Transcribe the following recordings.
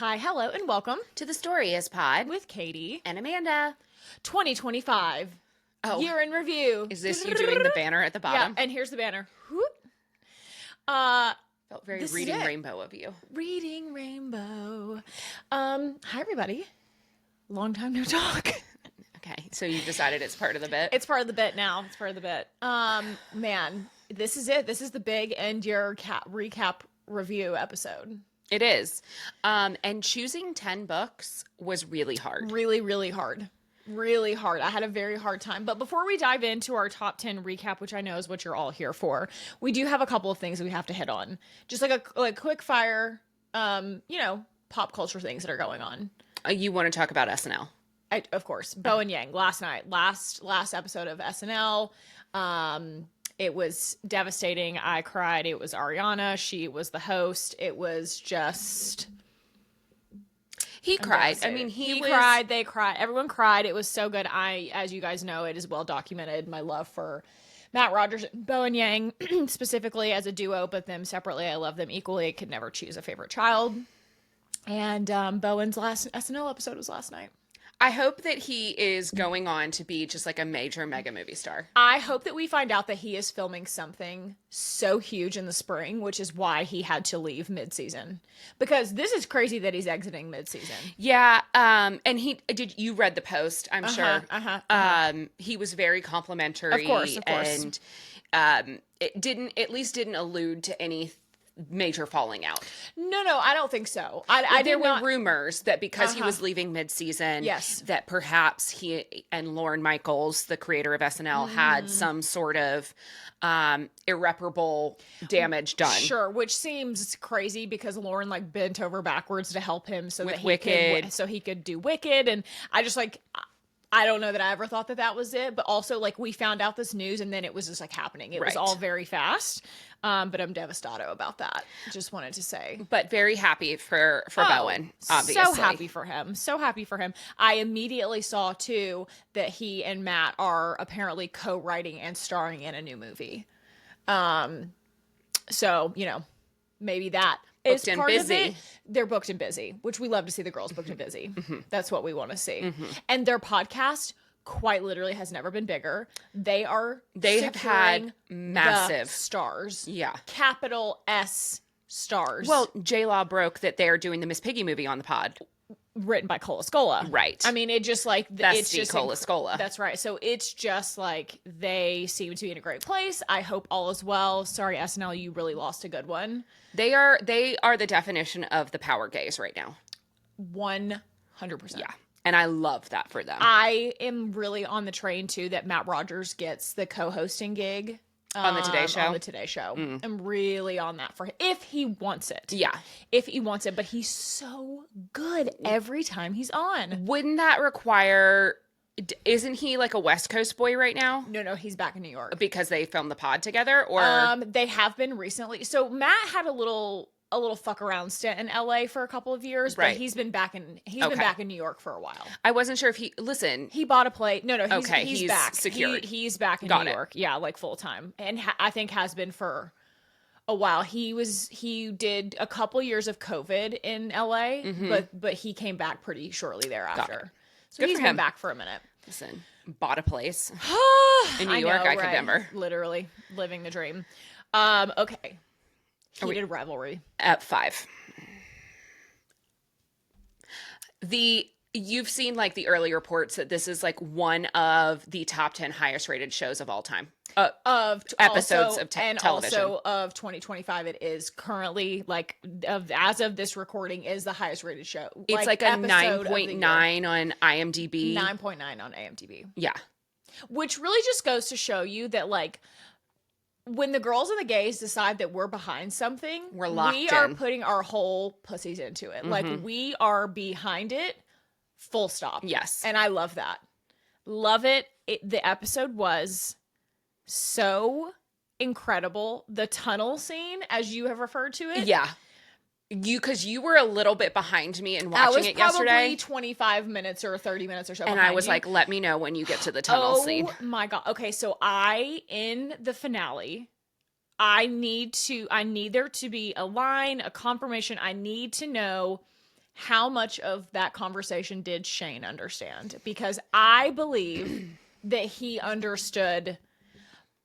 Hi, hello, and welcome to the Story is Pod with Katie and Amanda. 2025 year in review. Is this you doing the banner at the bottom? Yeah, and here's the banner. Felt very Reading Rainbow of you. Reading Rainbow. Hi, everybody. Long time no talk. Okay, so you decided it's part of the bit? It's part of the bit now. It's part of the bit. Man, this is it. This is the big end year recap review episode. It is. And choosing 10 books was really hard. Really, really hard. Really hard. I had a very hard time. But before we dive into our top 10 recap, which I know is what you're all here for, we do have a couple of things that we have to hit on. Just like a quick fire, pop culture things that are going on. You want to talk about SNL? Of course. Bowen Yang last night. Last episode of SNL. It was devastating. I cried. It was Ariana. She was the host. It was just... He cried. I mean, he cried. They cried. Everyone cried. It was so good. As you guys know, it is well documented. My love for Matt Rogers and Bowen Yang, specifically as a duo, but them separately, I love them equally. I could never choose a favorite child. And Bowen's last SNL episode was last night. I hope that he is going on to be just like a major mega movie star. I hope that we find out that he is filming something so huge in the spring, which is why he had to leave mid-season. Because this is crazy that he's exiting mid-season. Yeah, and you read the post, I'm sure. He was very complimentary. Of course. And it didn't allude to any major falling out. No, I don't think so. There were rumors that because he was leaving mid-season, yes, that perhaps he and Lorne Michaels, the creator of SNL, had some sort of irreparable damage done. Sure, which seems crazy because Lorne bent over backwards to help him so with Wicked, so he could do Wicked, and I just I don't know that I ever thought that was it, but also we found out this news and then it was just happening. It was all very fast. But I'm devastated about that. Just wanted to say. But very happy for Bowen, obviously. So happy for him. So happy for him. I immediately saw, too, that he and Matt are apparently co-writing and starring in a new movie. So, maybe that is part of it. They're booked and busy, which we love to see the girls booked and busy. That's what we want to see. And their podcast quite literally has never been bigger. They have had massive stars. Yeah. Capital S stars. Well, J-Law broke that they're doing the Miss Piggy movie on the pod. Written by Cola Scola. Right. I mean, it just it's just Cola Scola. That's right. So it's just they seem to be in a great place. I hope all is well. Sorry, SNL, you really lost a good one. They are the definition of the power gaze right now. 100%. Yeah. And I love that for them. I am really on the train, too, that Matt Rogers gets the co-hosting gig. On the Today Show? On the Today Show. I'm really on that for him. If he wants it. Yeah. If he wants it. But he's so good every time he's on. Wouldn't that require... Isn't he a West Coast boy right now? No, he's back in New York. Because they filmed the pod together? Or they have been recently. So Matt had a little fuck around stint in LA for a couple of years, but he's been back in back in New York for a while. I wasn't sure if he bought a place. No, he's back. Secured. He's back in New York. Yeah, full time. And I think has been for a while. He did a couple years of COVID in LA, but he came back pretty shortly thereafter. So he's been back for a minute. Listen, bought a place in New York. I could never. Literally living the dream. Okay. Heated rivalry. At 5. You've seen the early reports that this is one of the top 10 highest rated shows of all time. Of episodes of and television. Also of 2025, it is currently as of this recording is the highest rated show. It's a 9.9 on IMDb. 9.9 on IMDb. Yeah. Which really just goes to show you that when the girls and the gays decide that we're behind something, we're locked in. We are putting our whole pussies into it. We are behind it, full stop. Yes. And I love that. Love it. The episode was so incredible. The tunnel scene, as you have referred to it. Yeah. Because you were a little bit behind me in watching it yesterday. I was probably 25 minutes or 30 minutes or so and I was let me know when you get to the tunnel scene. Oh my God. Okay, so in the finale, I need there to be a line, a confirmation. I need to know how much of that conversation did Shane understand? Because I believe that he understood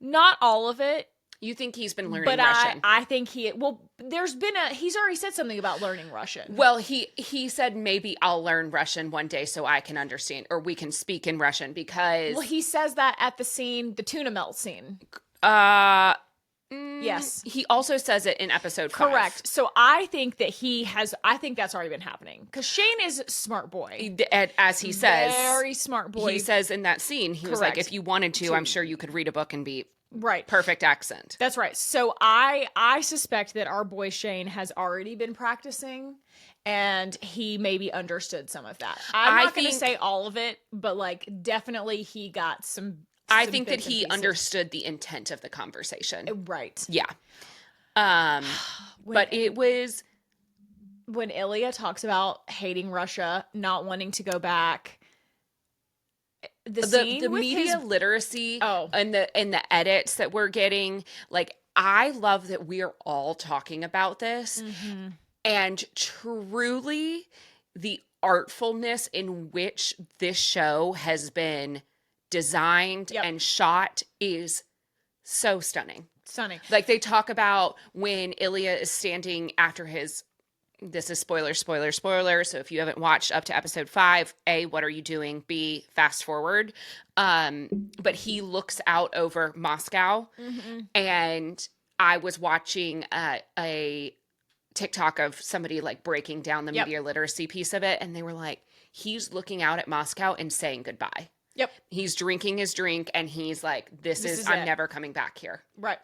not all of it. You think he's been learning But Russian? I think he's already said something about learning Russian. Well, he said maybe I'll learn Russian one day so I can understand, or we can speak in Russian, because... Well, he says that at the tuna melt scene. Yes. He also says it in episode 5. Correct. So I think that I think that's already been happening. Because Shane is a smart boy. As he says. Very smart boy. He says in that scene, he was like, if you wanted to, I'm sure you could read a book and be right. Perfect accent. That's right. So I suspect that our boy Shane has already been practicing, and he maybe understood some of that. I'm not going to say all of it, but like definitely he got some I think that he understood the intent of the conversation. Right. Yeah. But it was... When Ilya talks about hating Russia, not wanting to go back... The media literacy and the edits that we're getting, like, I love that we are all talking about this. Mm-hmm. And truly, the artfulness in which this show has been designed and shot is so stunning. Stunning. Like, they talk about when Ilya is standing after his... This is spoiler. So if you haven't watched up to episode 5, A, what are you doing? B, fast forward. But he looks out over Moscow. Mm-hmm. And I was watching a TikTok of somebody like breaking down the media literacy piece of it. And they were like, he's looking out at Moscow and saying goodbye. Yep. He's drinking his drink and he's like, this is I'm never coming back here. Right.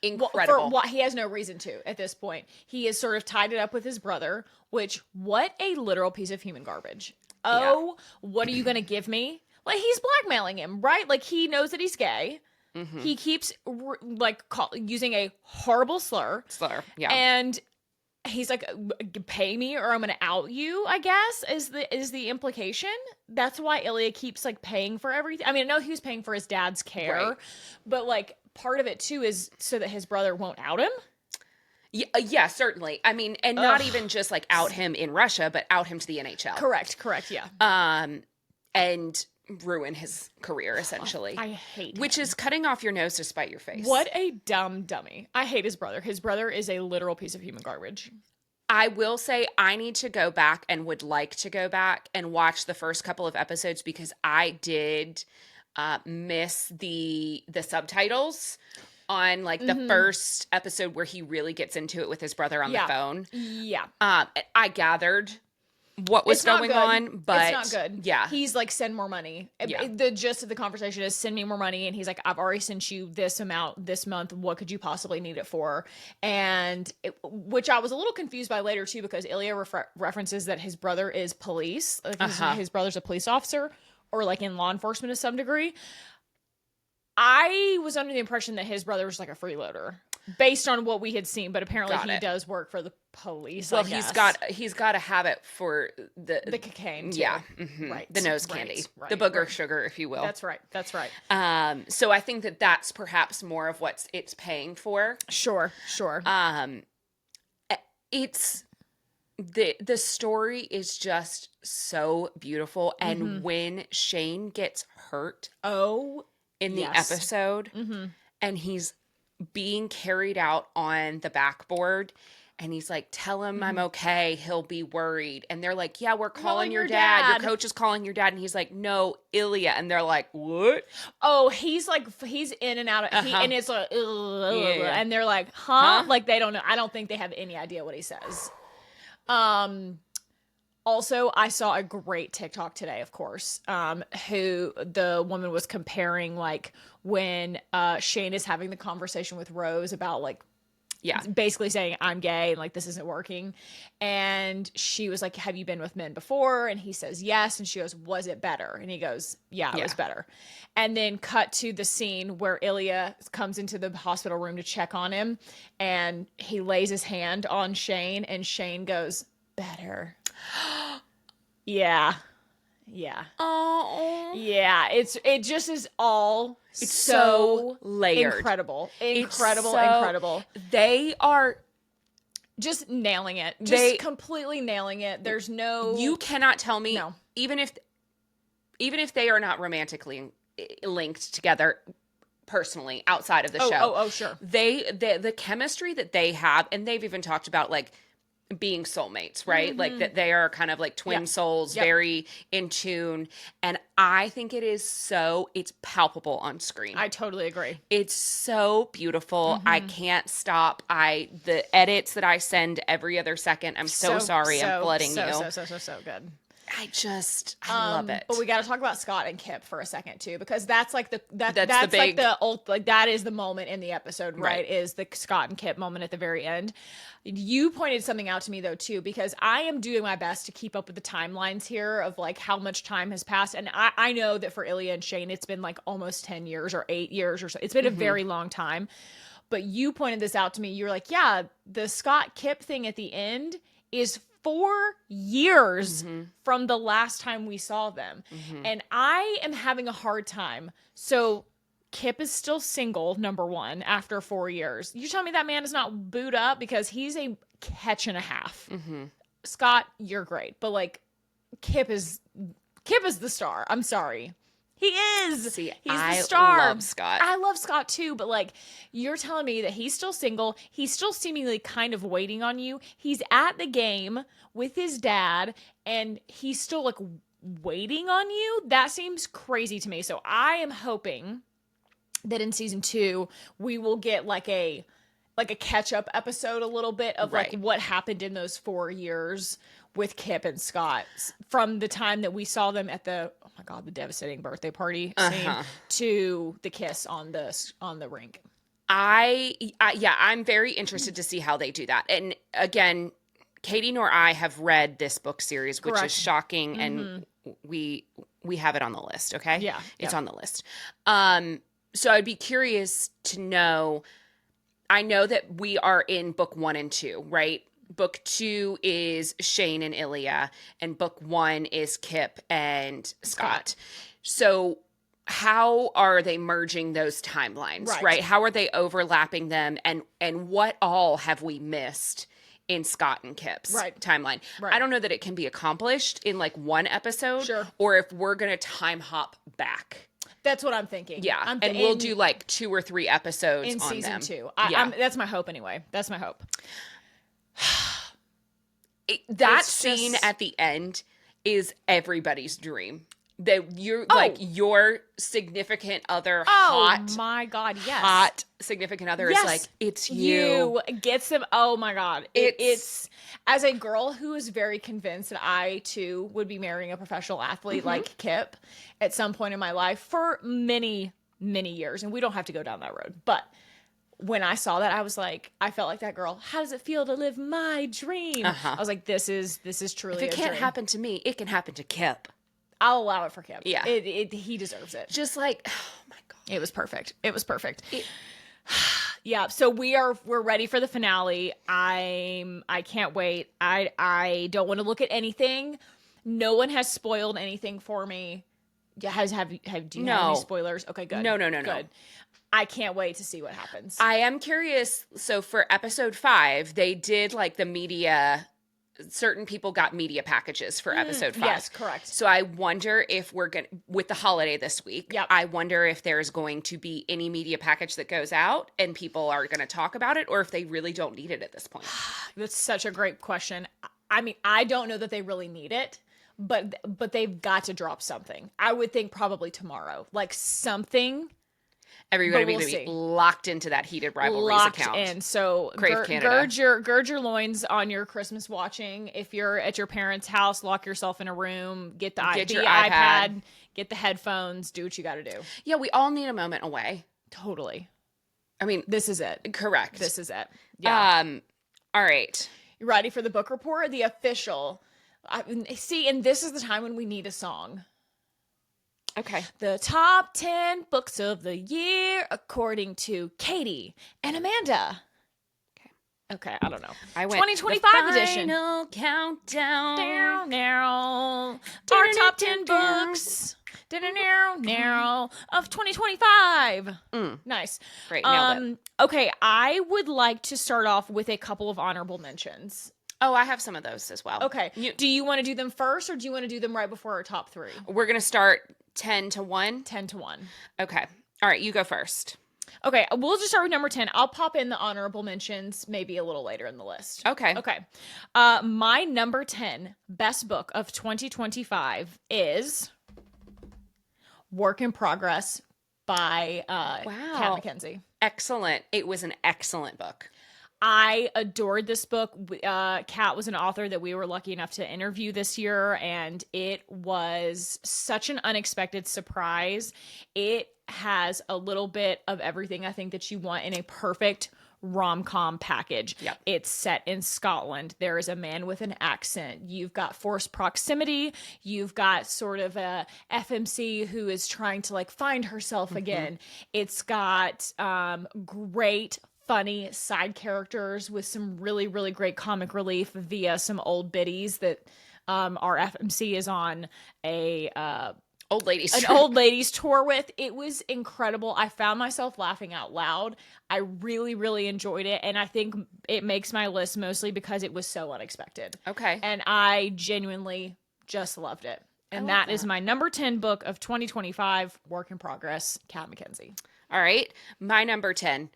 Incredible. For what he has no reason to at this point. He has sort of tied it up with his brother, which, what a literal piece of human garbage. Oh, what are you going to give me? Like, he's blackmailing him, right? Like, he knows that he's gay. Mm-hmm. He keeps using a horrible slur. Yeah. And he's like, pay me or I'm going to out you, I guess, is the implication. That's why Ilya keeps like paying for everything. I mean, I know he was paying for his dad's care, but like part of it too is so that his brother won't out him. Yeah, certainly. I mean, and not even just like out him in Russia, but out him to the NHL. Correct. Yeah. And ruin his career essentially. I hate him. Which is cutting off your nose to spite your face. What a dumb dummy. I hate his brother. His brother is a literal piece of human garbage. I will say I need to go back and would like to go back and watch the first couple of episodes because I did miss the subtitles on like the first episode where he really gets into it with his brother on the phone. Yeah. I gathered what was going on, but it's not good. Yeah. He's like, send more money. Yeah. The gist of the conversation is send me more money. And he's like, I've already sent you this amount this month. What could you possibly need it for? And which I was a little confused by later too, because Ilya references that his brother is police. His brother's a police officer or like in law enforcement to some degree. I was under the impression that his brother was like a freeloader based on what we had seen, but apparently he does work for the police. Well, he's got to have it for the cocaine too. Yeah. Mm-hmm. Right. The nose candy. The booger sugar, if you will. That's right. So I think that that's perhaps more of what it's paying for. Sure. It's the story is just so beautiful. And when Shane gets hurt in the episode and he's being carried out on the backboard and he's like, tell him I'm okay, he'll be worried. And they're like, yeah, we're calling your dad. Your coach is calling your dad. And he's like, no, Ilya. And they're like, what? Oh, he's in and out of and it's like and they're like, huh? Like they don't know. I don't think they have any idea what he says. Also, I saw a great TikTok today, of course, who the woman was comparing like when Shane is having the conversation with Rose about like, basically saying I'm gay and like this isn't working. And she was like, have you been with men before? And he says yes. And she goes, was it better? And he goes, yeah, it was better. And then cut to the scene where Ilya comes into the hospital room to check on him and he lays his hand on Shane and Shane goes, better. Yeah. Oh. Yeah. It just is all it's so layered. Incredible. They are just nailing it. Just completely nailing it. There's no... You cannot tell me, No. even if they are not romantically linked together personally outside of the show. Oh, sure. The chemistry that they have, and they've even talked about like being soulmates, right? Like that they are kind of like twin souls, very in tune. And I think it's palpable on screen. I totally agree. It's so beautiful. I can't stop. The edits that I send every other second, I'm so sorry I'm flooding you. So good. I love it. But we got to talk about Scott and Kip for a second too, because that's like that's the big, that is the moment in the episode, right? Is the Scott and Kip moment at the very end. You pointed something out to me though too, because I am doing my best to keep up with the timelines here of like how much time has passed, and I know that for Ilya and Shane, it's been like almost 10 years or 8 years or so. It's been a very long time. But you pointed this out to me. You're like, yeah, the Scott Kip thing at the end is 4 years from the last time we saw them. And I am having a hard time. So Kip is still single, number one, after 4 years. You tell me that man is not booed up, because he's a catch and a half. Scott, you're great. But like Kip is the star. I'm sorry. He is. See, he's the star. I love Scott. I love Scott too, but like you're telling me that he's still single. He's still seemingly kind of waiting on you. He's at the game with his dad, and he's still like waiting on you. That seems crazy to me. So I am hoping that in season 2 we will get like a catch up episode a little bit of like what happened in those 4 years with Kip and Scott from the time that we saw them at the devastating birthday party scene to the kiss on the rink. I'm very interested to see how they do that. And again, Katie nor I have read this book series, which is shocking, and we have it on the list. Okay, yeah, it's on the list. So I'd be curious to know. I know that we are in book 1 and 2, right? Book 2 is Shane and Ilya, and book 1 is Kip and Scott. So how are they merging those timelines, right? How are they overlapping them, and what all have we missed in Scott and Kip's timeline? I don't know that it can be accomplished in like one episode, or if we're going to time hop back. That's what I'm thinking. Yeah, and we'll do like 2 or 3 episodes in on season them. 2. That's my hope anyway. That's my hope. That scene at the end is everybody's dream. That you're like your significant other, my God, yes, hot significant other is like, it's you. Gets them. Oh my God, it's as a girl who is very convinced that I too would be marrying a professional athlete like Kip at some point in my life for many, many years, and we don't have to go down that road, but. When I saw that, I was like, I felt like that girl. How does it feel to live my dream? I was like, this is truly. If it can't happen to me, it can happen to Kip. I'll allow it for Kip. Yeah, he deserves it. Just like, oh my God, it was perfect. Yeah. So we're ready for the finale. I can't wait. I don't want to look at anything. No one has spoiled anything for me. Do you have any spoilers? Okay, good. No. Good. I can't wait to see what happens. I am curious. So for episode 5, they did like the media. Certain people got media packages for episode 5. Yes, correct. So I wonder if we're going to, with the holiday this week, I wonder if there's going to be any media package that goes out and people are going to talk about it, or if they really don't need it at this point. That's such a great question. I mean, I don't know that they really need it. But they've got to drop something. I would think probably tomorrow. Like something. Everybody will be locked into that heated rivalries account. Locked in. So gird your loins on your Christmas watching. If you're at your parents' house, lock yourself in a room. Get your iPad. Get the headphones. Do what you got to do. Yeah, we all need a moment away. Totally. I mean, this is it. Correct. This is it. Yeah. All right. You ready for the book report? The official. See, and this is the time when we need a song. Okay. The top 10 books of the year, according to Katie and Amanda. Okay. Okay, I don't know. I went 2025 edition. Final countdown. Now. Our top 10 books. Now of 2025. Nice. Great, nailed it. Okay, I would like to start off with a couple of honorable mentions. Oh, I have some of those as well. Okay. Do you want to do them first, or do you want to do them right before our top 3? We're going to start 10 to 1. 10 to 1. Okay. All right, you go first. Okay, we'll just start with number 10. I'll pop in the honorable mentions maybe a little later in the list. Okay. Okay. My number 10 best book of 2025 is Work in Progress by Kat Mackenzie. Excellent. It was an excellent book. I adored this book. Kat was an author that we were lucky enough to interview this year, and it was such an unexpected surprise. It has a little bit of everything I think that you want in a perfect rom-com package. Yep. It's set in Scotland. There is a man with an accent. You've got forced proximity. You've got sort of a FMC who is trying to like find herself again. It's got great funny side characters with some really, really great comic relief via some old biddies that our FMC is on an old ladies tour with. It was incredible. I found myself laughing out loud. I really, really enjoyed it. And I think it makes my list mostly because it was so unexpected. Okay. And I genuinely just loved it. And that is my number 10 book of 2025, Work in Progress, Kat Mackenzie. All right. My number 10.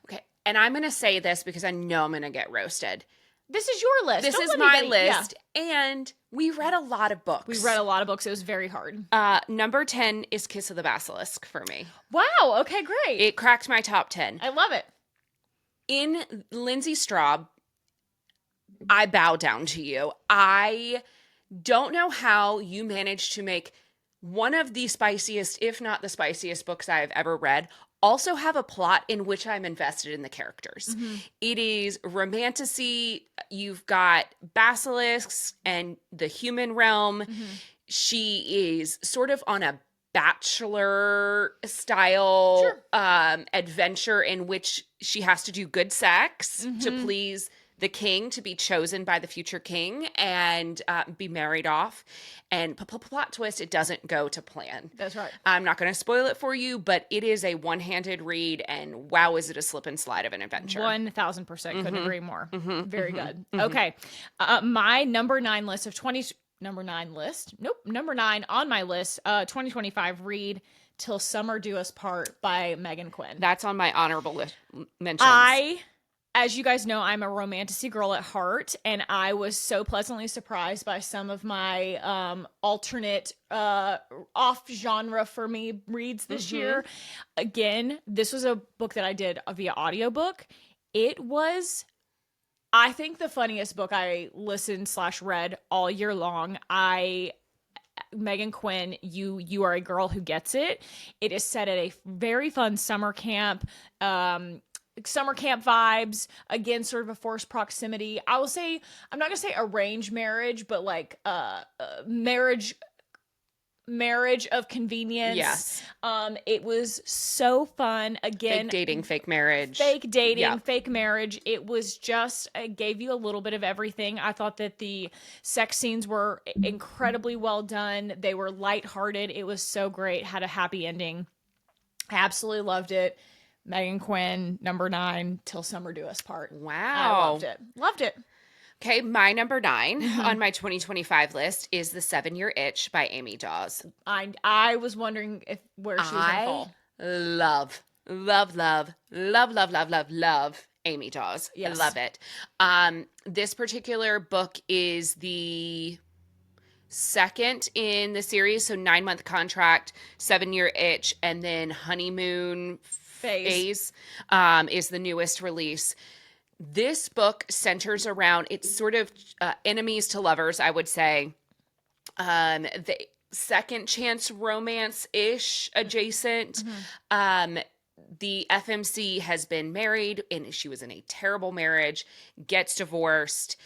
Okay. And I'm going to say this because I know I'm going to get roasted. This is your list. This is my list. Yeah. And we read a lot of books. We read a lot of books. It was very hard. Number 10 is Kiss of the Basilisk for me. Wow. Okay, great. It cracked my top 10. I love it. In Lindsay Straub, I bow down to you. I don't know how you managed to make one of the spiciest, if not the spiciest books I have ever read, also have a plot in which I'm invested in the characters. Mm-hmm. It is romantasy. You've got basilisks and the human realm. Mm-hmm. She is sort of on a bachelor style adventure in which she has to do good sex to please the king, to be chosen by the future king and be married off. And plot twist, it doesn't go to plan. That's right. I'm not going to spoil it for you, but it is a one-handed read, and wow, is it a slip and slide of an adventure. 1,000% couldn't agree more. Very good. Okay. My number 9 list of 20... Number 9 list? Nope. Number 9 on my list, 2025 read Till Summer Do Us Part by Megan Quinn. That's on my honorable list mentions. As you guys know, I'm a romantasy girl at heart, and I was so pleasantly surprised by some of my alternate off-genre for me reads this year. Again, this was a book that I did via audiobook. It was, I think, the funniest book I listened/read all year long. Megan Quinn, you are a girl who gets it. It is set at a very fun summer camp. Summer camp vibes, again, sort of a forced proximity. I will say, I'm not gonna say arranged marriage, but like marriage of convenience. Yes. It was so fun. Again, fake dating, fake marriage. Fake marriage. It was just, it gave you a little bit of everything. I thought that the sex scenes were incredibly well done. They were lighthearted. It was so great. Had a happy ending. I absolutely loved it. Megan Quinn, number 9, Till Summer Do Us Part. Wow. I loved it. Okay, my number 9 on my 2025 list is The 7-Year Itch by Amy Dawes. I was wondering where she was going to fall. Love Amy Dawes. Yes. I love it. This particular book is the second in the series, so 9-month contract, 7-Year Itch, and then Honeymoon Phase is the newest release. This book centers around, it's sort of enemies to lovers, I would say. The second chance romance-ish adjacent. The FMC has been married, and she was in a terrible marriage, gets divorced.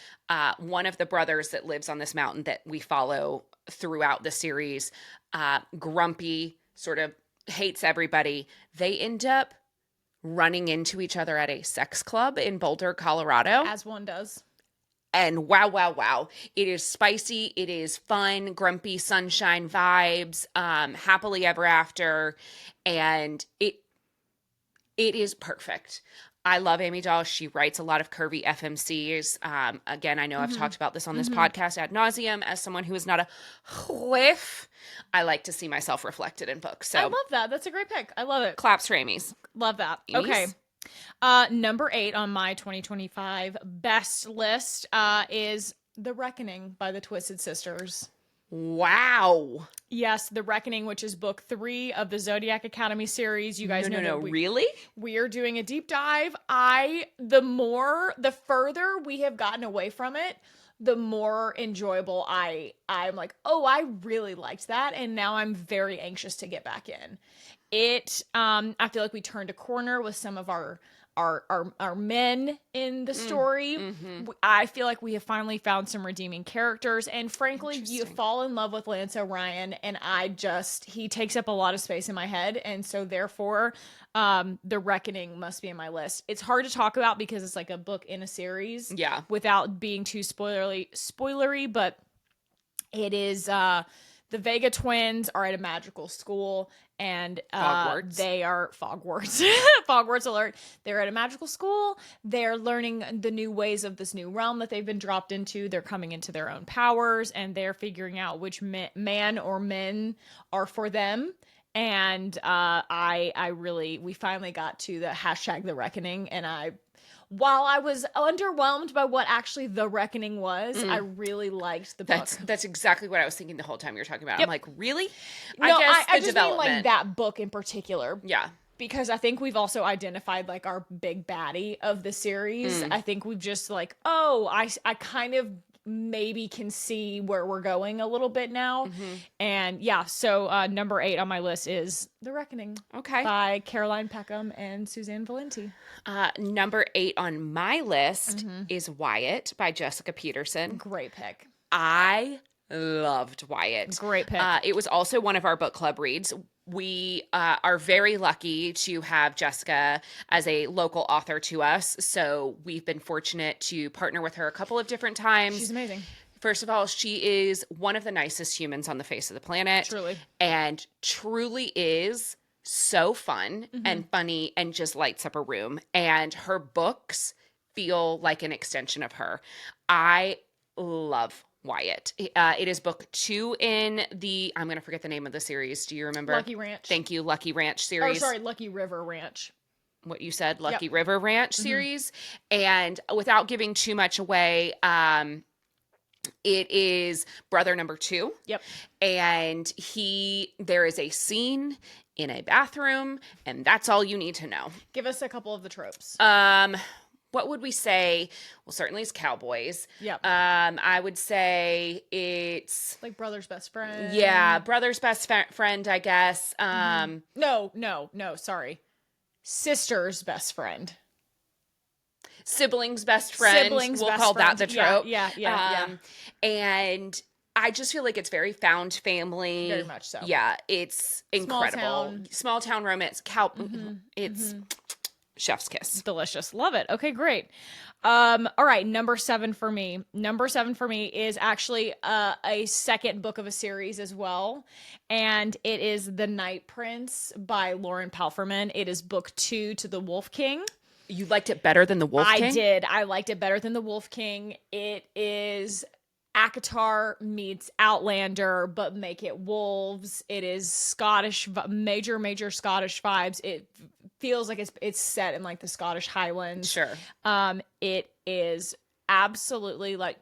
One of the brothers that lives on this mountain that we follow throughout the series, grumpy, sort of hates everybody. They end up running into each other at a sex club in Boulder, Colorado. As one does. And wow, wow, wow. It is spicy. It is fun, grumpy sunshine vibes, happily ever after. And it is perfect. I love Amy Dahl. She writes a lot of curvy FMCs. Again, I know I've talked about this on this podcast ad nauseum. As someone who is not a whiff, I like to see myself reflected in books. So I love that. That's a great pick. I love it. claps for Amy's. Love that. Amy's? Okay. Number 8 on my 2025 best list is The Reckoning by the Twisted Sisters. Wow. Yes, The Reckoning, which is book 3 of the Zodiac Academy series. You guys know that really? we are doing a deep dive. The further we have gotten away from it, the more enjoyable I'm like, oh, I really liked that, and now I'm very anxious to get back in. I feel like we turned a corner with some of our men in the story. I feel like we have finally found some redeeming characters, and frankly, you fall in love with Lance O'Ryan, and he takes up a lot of space in my head, and so therefore, The Reckoning must be in my list. It's hard to talk about because it's like a book in a series, without being too spoilery, but it is. The Vega twins are at a magical school, and they are Fogwarts. Fogwarts alert. They're at a magical school. They're learning the new ways of this new realm that they've been dropped into. They're coming into their own powers, and they're figuring out which man or men are for them. And we finally got to the hashtag The Reckoning, and while I was underwhelmed by what actually The Reckoning was, I really liked the book. That's exactly what I was thinking the whole time you were talking about. Yep. I'm like, really? I just mean like that book in particular. Yeah. Because I think we've also identified like our big baddie of the series. I think we've just like, I kind of maybe can see where we're going a little bit now. And yeah, so number 8 on my list is The Reckoning. Okay. By Caroline Peckham and Suzanne Valenti. Number 8 on my list is Wyatt by Jessica Peterson. Great pick. I loved Wyatt. Great pick. It was also one of our book club reads. We are very lucky to have Jessica as a local author to us. So we've been fortunate to partner with her a couple of different times. She's amazing. First of all, she is one of the nicest humans on the face of the planet. Truly. And truly is so fun and funny and just lights up a room. And her books feel like an extension of her. I love Wyatt. It is book 2 in I'm going to forget the name of the series. Do you remember? Lucky Ranch. Thank you. Lucky Ranch series. Oh, sorry. Lucky River Ranch. What you said, Lucky River Ranch series. And without giving too much away, it is brother number 2. Yep. And there is a scene in a bathroom, and that's all you need to know. Give us a couple of the tropes. What would we say? Well, certainly it's cowboys. Yep. I would say it's like brother's best friend. Yeah, brother's best friend, I guess. No, sorry. Sister's best friend. Sibling's best friend. We'll call that the trope. Yeah. And I just feel like it's very found family. Very much so. Yeah, it's incredible. Small town romance. It's chef's kiss. Delicious. Love it. Okay, great. All right, number 7 for me. Number 7 for me is actually a second book of a series as well, and it is The Night Prince by Lauren Palferman. It is book 2 to The Wolf King. You liked it better than The Wolf King? I did. I liked it better than The Wolf King. It is ACOTAR meets Outlander, but make it wolves. It is Scottish, major Scottish vibes. It feels like it's set in like the Scottish Highlands. Sure. It is absolutely like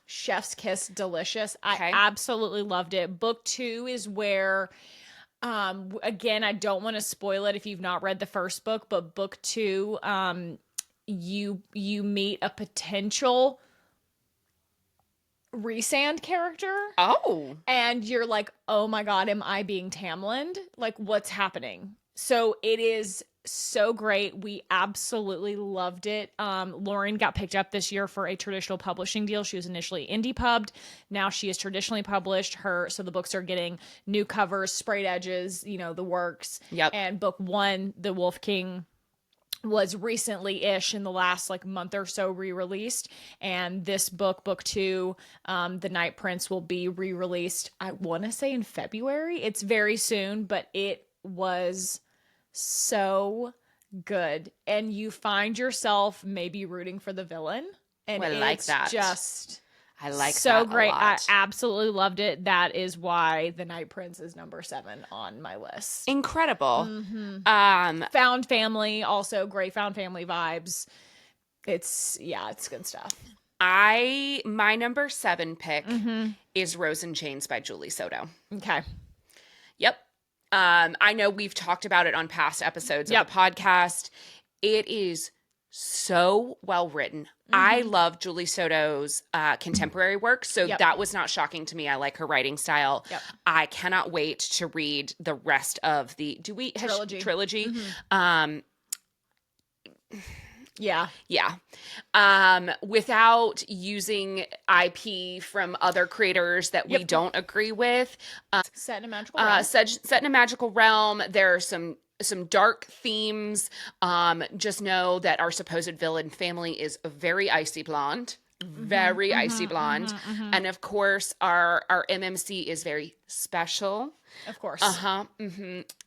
chef's kiss delicious. Okay. I absolutely loved it. Book 2 is where again, I don't want to spoil it if you've not read the first book, but book 2 you meet a potential Rhysand character. Oh. And you're like, oh my God, am I being Tamlined? Like, what's happening? So it is so great. We absolutely loved it. Lauren got picked up this year for a traditional publishing deal. She was initially indie pubbed. Now she is traditionally published. So the books are getting new covers, sprayed edges, the works. Yep. And book 1, The Wolf King, was recently-ish in the last like month or so re-released, and this book 2, The Night Prince, will be re-released, I want to say in February. It's very soon, but it was so good, and you find yourself maybe rooting for the villain, and Well, I like it's that. just I like so that great. a lot. I absolutely loved it. That is why The Night Prince is number 7 on my list. Incredible. Found family, also great found family vibes. It's good stuff. My number 7 pick is Rose and Chains by Julie Soto. Okay. Yep. I know we've talked about it on past episodes of the podcast. It is so well written. I love Julie Soto's contemporary work, so that was not shocking to me. I like her writing style. Yep. I cannot wait to read the rest of the trilogy. Yeah. Without using IP from other creators that we don't agree with. Set in a magical realm. Set in a magical realm. There are some dark themes. Just know that our supposed villain family is very icy blonde. Very icy blonde. And of course, our MMC is very special. Of course.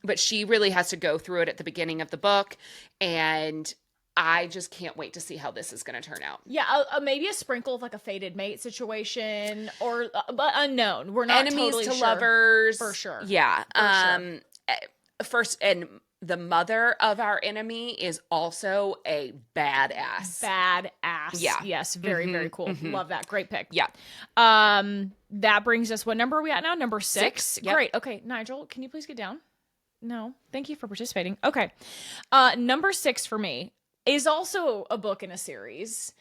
But she really has to go through it at the beginning of the book. And I just can't wait to see how this is going to turn out. Yeah, maybe a sprinkle of like a fated mate situation, or but unknown. We're not enemies totally to sure. lovers. For sure. Yeah. For sure. First, and the mother of our enemy is also a badass. Yeah. Yes. Very, very cool. Love that. Great pick. Yeah. That brings us, what number are we at now? Number 6? Yep. Great. Okay. Nigel, can you please get down? No. Thank you for participating. Okay. Number 6 for me is also a book in a series.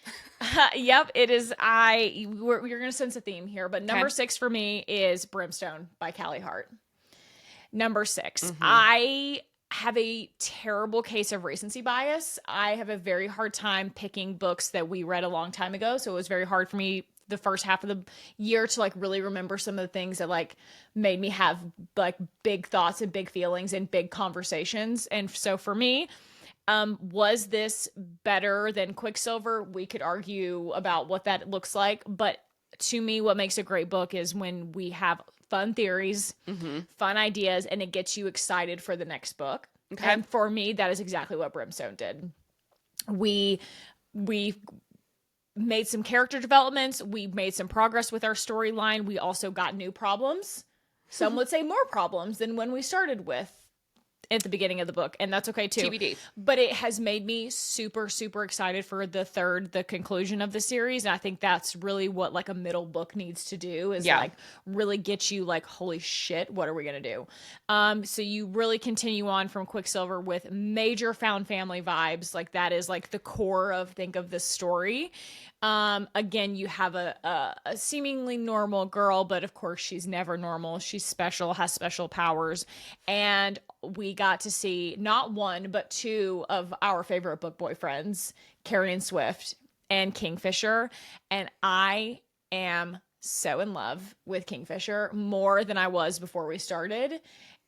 Yep, it is. You're going to sense a theme here, but number 6 for me is Brimstone by Callie Hart. Number 6. I have a terrible case of recency bias. I have a very hard time picking books that we read a long time ago, so it was very hard for me the first half of the year to like really remember some of the things that like made me have like big thoughts and big feelings and big conversations. And so for me, was this better than Quicksilver? We could argue about what that looks like, but to me, what makes a great book is when we have fun theories, fun ideas, and it gets you excited for the next book. Okay. And for me, that is exactly what Brimstone did. We made some character developments. We made some progress with our storyline. We also got new problems. Some would say more problems than when we started with at the beginning of the book, and that's okay too. TBD. But it has made me super, super excited for the conclusion of the series, and I think that's really what like a middle book needs to do is like really get you like, holy shit, what are we gonna do? So you really continue on from Quicksilver with major found family vibes. Like that is like the core of the story. Again, you have a seemingly normal girl, but of course she's never normal. She's special, has special powers, and we got to see not one, but 2 of our favorite book boyfriends, Carrion Swift and Kingfisher. And I am so in love with Kingfisher more than I was before we started.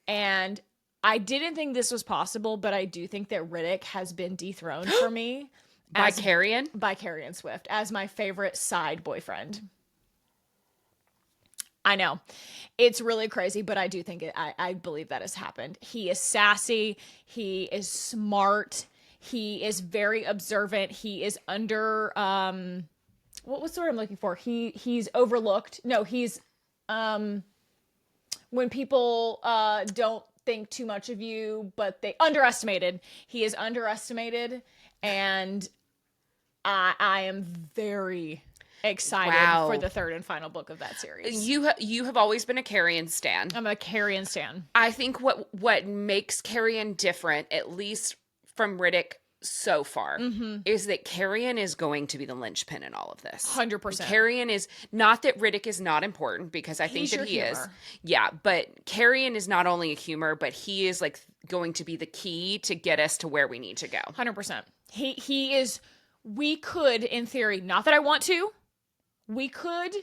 And I didn't think this was possible, but I do think that Riddick has been dethroned for me. By Carrion Swift as my favorite side boyfriend. I know. It's really crazy, but I do think I believe that has happened. He is sassy. He is smart. He is very observant. He is under, what was the word I'm looking for? He's overlooked. No, he's, when people, don't think too much of you, but they underestimated. He is underestimated, and I am very excited for the third and final book of that series. You have always been a Carrion stan. I'm a Carrion stan. I think what makes Carrion different, at least from Riddick so far, is that Carrion is going to be the linchpin in all of this. 100%. Carrion is not that Riddick is not important, because I think that he is. Yeah, but Carrion is not only a humor, but he is like going to be the key to get us to where we need to go. 100%. He is. We could, in theory, not that I want to, we could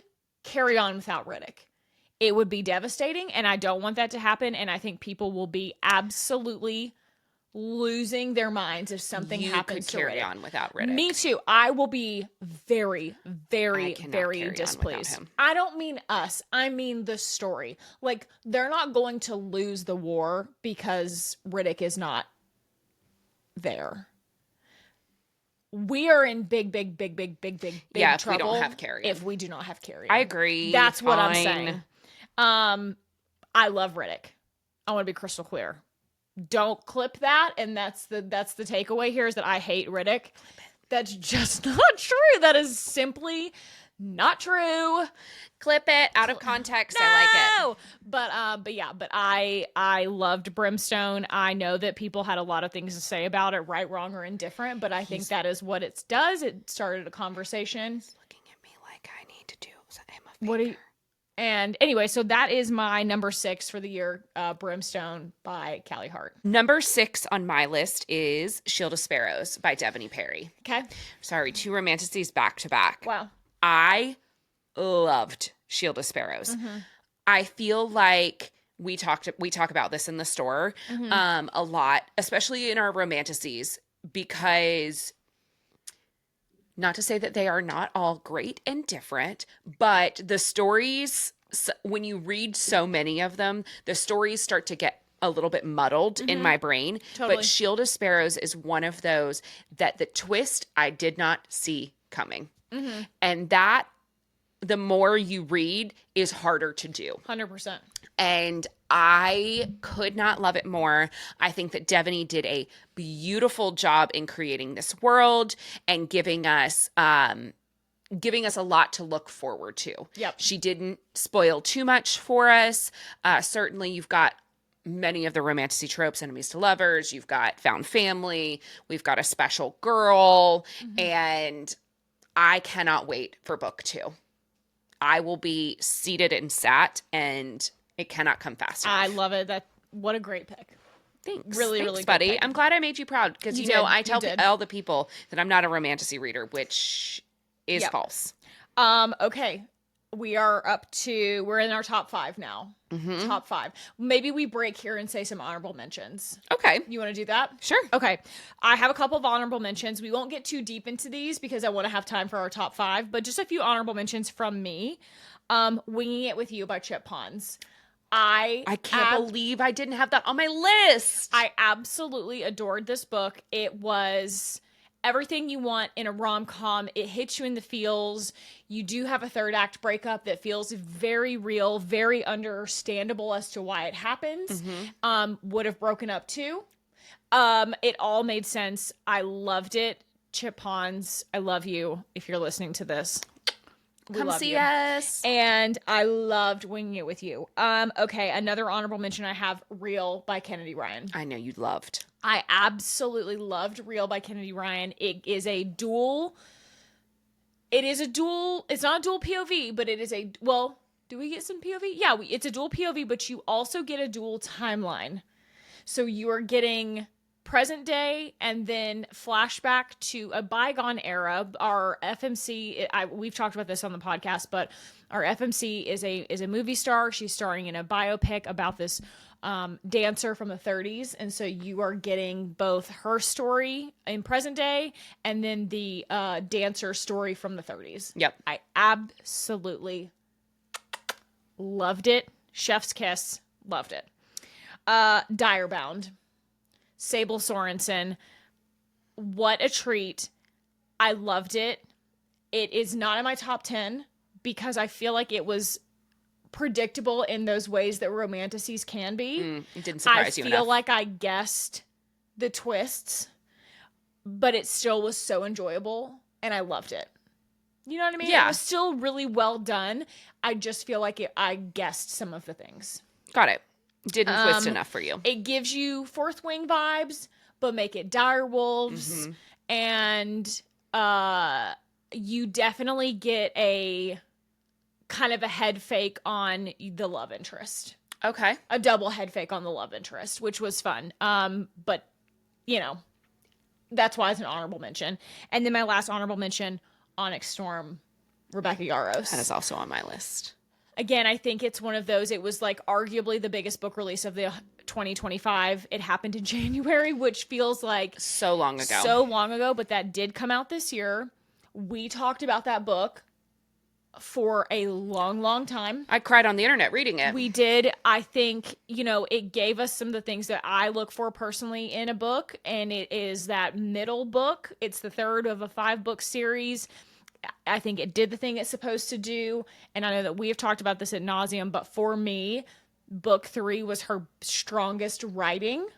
carry on without Riddick. It would be devastating, and I don't want that to happen, and I think people will be absolutely losing their minds if something happens to carry Riddick. on without Riddick. Me too. I will be very, very, very carry on displeased. without him. I don't mean us. I mean the story. Like, they're not going to lose the war because Riddick is not there. We are in big trouble. If we don't have Carrion. If we do not have Carrion. I agree. That's what I'm saying. I love Riddick. I want to be crystal clear. Don't clip that, and that's the takeaway here is that I hate Riddick. That's just not true. That is simply not true. Clip it out of context. No! I like it. But I loved Brimstone. I know that people had a lot of things to say about it, right, wrong, or indifferent, but I think that is what it does. It started a conversation. He's looking at me like I need to do him a favor. What do you? And anyway, so that is my number 6 for the year, Brimstone by Callie Hart. Number 6 on my list is Shield of Sparrows by Devony Perry. Okay. Sorry, 2 romanticities back to back. Wow. I loved Shield of Sparrows. Mm-hmm. I feel like we talk about this in the store a lot, especially in our romanticities, because not to say that they are not all great and different, but the stories, when you read so many of them, the stories start to get a little bit muddled in my brain. Totally. But Shield of Sparrows is one of those that the twist I did not see coming. Mm-hmm. And that, the more you read, is harder to do. 100%. And I could not love it more. I think that Devony did a beautiful job in creating this world and giving us a lot to look forward to. Yep. She didn't spoil too much for us. Certainly, you've got many of the romantic tropes, enemies to lovers. You've got found family. We've got a special girl. Mm-hmm. And I cannot wait for book 2. I will be seated and sat, and it cannot come fast enough. I love it. What a great pick. Thanks. Really, Thanks, really good buddy. pick. I'm glad I made you proud because, You know, did. I tell You did. all the people that I'm not a romantasy reader, which is false. Okay. We're in our top 5 now. Mm-hmm. Top 5. Maybe we break here and say some honorable mentions. Okay. You want to do that? Sure. Okay. I have a couple of honorable mentions. We won't get too deep into these because I want to have time for our top 5, but just a few honorable mentions from me. Winging It With You by Chip Pons. I can't believe I didn't have that on my list. I absolutely adored this book. It was everything you want in a rom-com. It hits you in the feels. You do have a third act breakup that feels very real, very understandable as to why it happens. Mm-hmm. Would have broken up too. It all made sense. I loved it. Chip Pons, I love you if you're listening to this. Come see us. And I loved Winging It With You. Okay, another honorable mention I have, Real by Kennedy Ryan. I know you loved. I absolutely loved Real by Kennedy Ryan. It's not a dual POV, but it is do we get some POV? Yeah, it's a dual POV, but you also get a dual timeline. So you are getting present day and then flashback to a bygone era. Our FMC, we've talked about this on the podcast, but our FMC is a movie star. She's starring in a biopic about this dancer from the 30s, and so you are getting both her story in present day and then the dancer story from the 30s. Yep. I absolutely loved it. Chef's kiss. Loved it. Direbound. Sable Sorenson. What a treat. I loved it. It is not in my top 10 because I feel like it was predictable in those ways that romanticies can be. It didn't surprise you enough. I feel like I guessed the twists, but it still was so enjoyable and I loved it. You know what I mean? Yeah. It was still really well done. I just feel like I guessed some of the things. Got it. Didn't twist enough for you. It gives you Fourth Wing vibes, but make it dire wolves. Mm-hmm. And you definitely get a kind of a head fake on the love interest. Okay. A double head fake on the love interest, which was fun. But, you know, that's why it's an honorable mention. And then my last honorable mention, Onyx Storm, Rebecca Yarros. That is also on my list. Again, I think it's one of those, it was like arguably the biggest book release of the 2025. It happened in January, which feels like so long ago. But that did come out this year. We talked about that book for a long, long time. I cried on the internet reading it. We did. I think, it gave us some of the things that I look for personally in a book, and it is that middle book. It's the third of a 5-book series. I think it did the thing it's supposed to do, and I know that we have talked about this ad nauseum, but for me, book 3 was her strongest writing,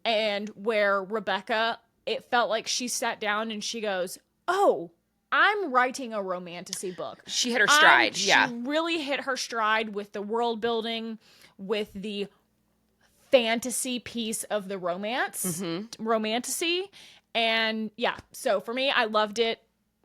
and where Rebecca, it felt like she sat down and she goes, oh, I'm writing a romantasy book. She hit her stride. She really hit her stride with the world building, with the fantasy piece of the romantasy. And yeah, so for me, I loved it,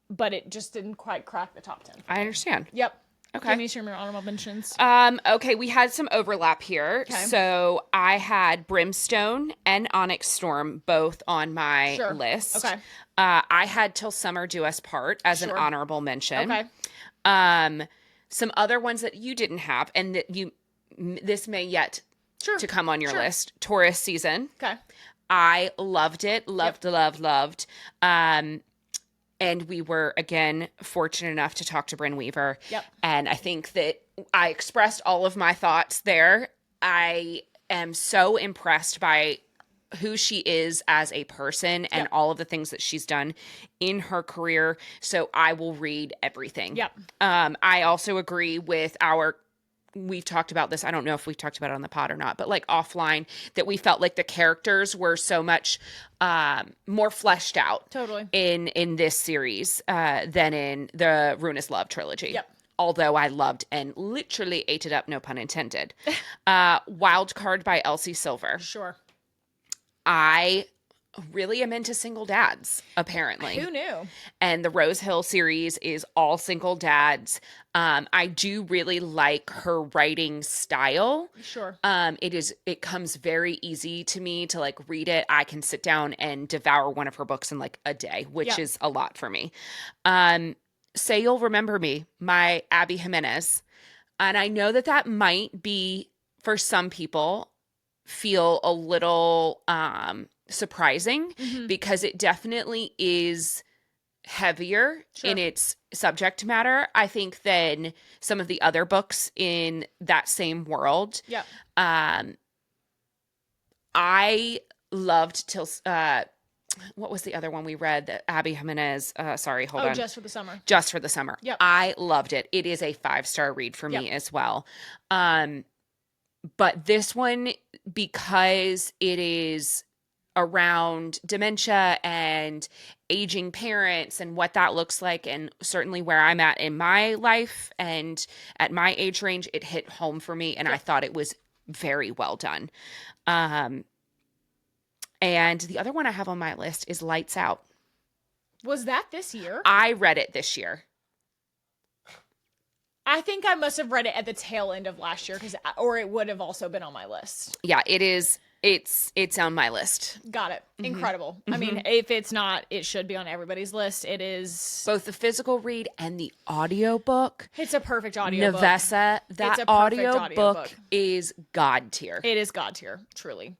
but it just didn't quite crack the top 10. I understand. Yep. Okay. Give me some of your honorable mentions. Okay, we had some overlap here. Okay. So I had Brimstone and Onyx Storm both on my list. Okay. I had Till Summer Do Us Part as an honorable mention. Okay. Some other ones that you didn't have, and that this may yet to come on your list. Taurus Season. Okay. I loved it. Loved. And we were, again, fortunate enough to talk to Bryn Weaver. Yep. And I think that I expressed all of my thoughts there. I am so impressed by who she is as a person and all of the things that she's done in her career. So I will read everything. Yep. I also agree with we've talked about this. I don't know if we've talked about it on the pod or not, but like offline, that we felt like the characters were so much more fleshed out Totally. in this series than in the Ruinous Love trilogy. Yep. Although I loved and literally ate it up, no pun intended. Wild Card by Elsie Silver. Sure. I really am into single dads, apparently. Who knew? And the Rose Hill series is all single dads. I do really like her writing style. Sure. It comes very easy to me to like read it. I can sit down and devour one of her books in like a day, which is a lot for me. Say You'll Remember Me, my Abby Jimenez. And I know that might be, for some people, feel a little surprising because it definitely is heavier in its subject matter, I think, than some of the other books in that same world. Yeah. I loved Till what was the other one we read that Abby Jimenez hold on. Just for the Summer. Just for the Summer. Yep. I loved it. It is a 5-star read for me as well. But this one, because it is around dementia and aging parents and what that looks like, and certainly where I'm at in my life and at my age range, it hit home for me, and I thought it was very well done. And the other one I have on my list is Lights Out. Was that this year? I read it this year. I think I must have read it at the tail end of last year, or it would have also been on my list. Yeah, it is. It's on my list. Got it. Mm-hmm. Incredible. Mm-hmm. I mean, if it's not, it should be on everybody's list. It is both the physical read and the audiobook. It's a perfect audiobook. Navessa, that audiobook is God tier. It is God tier, truly.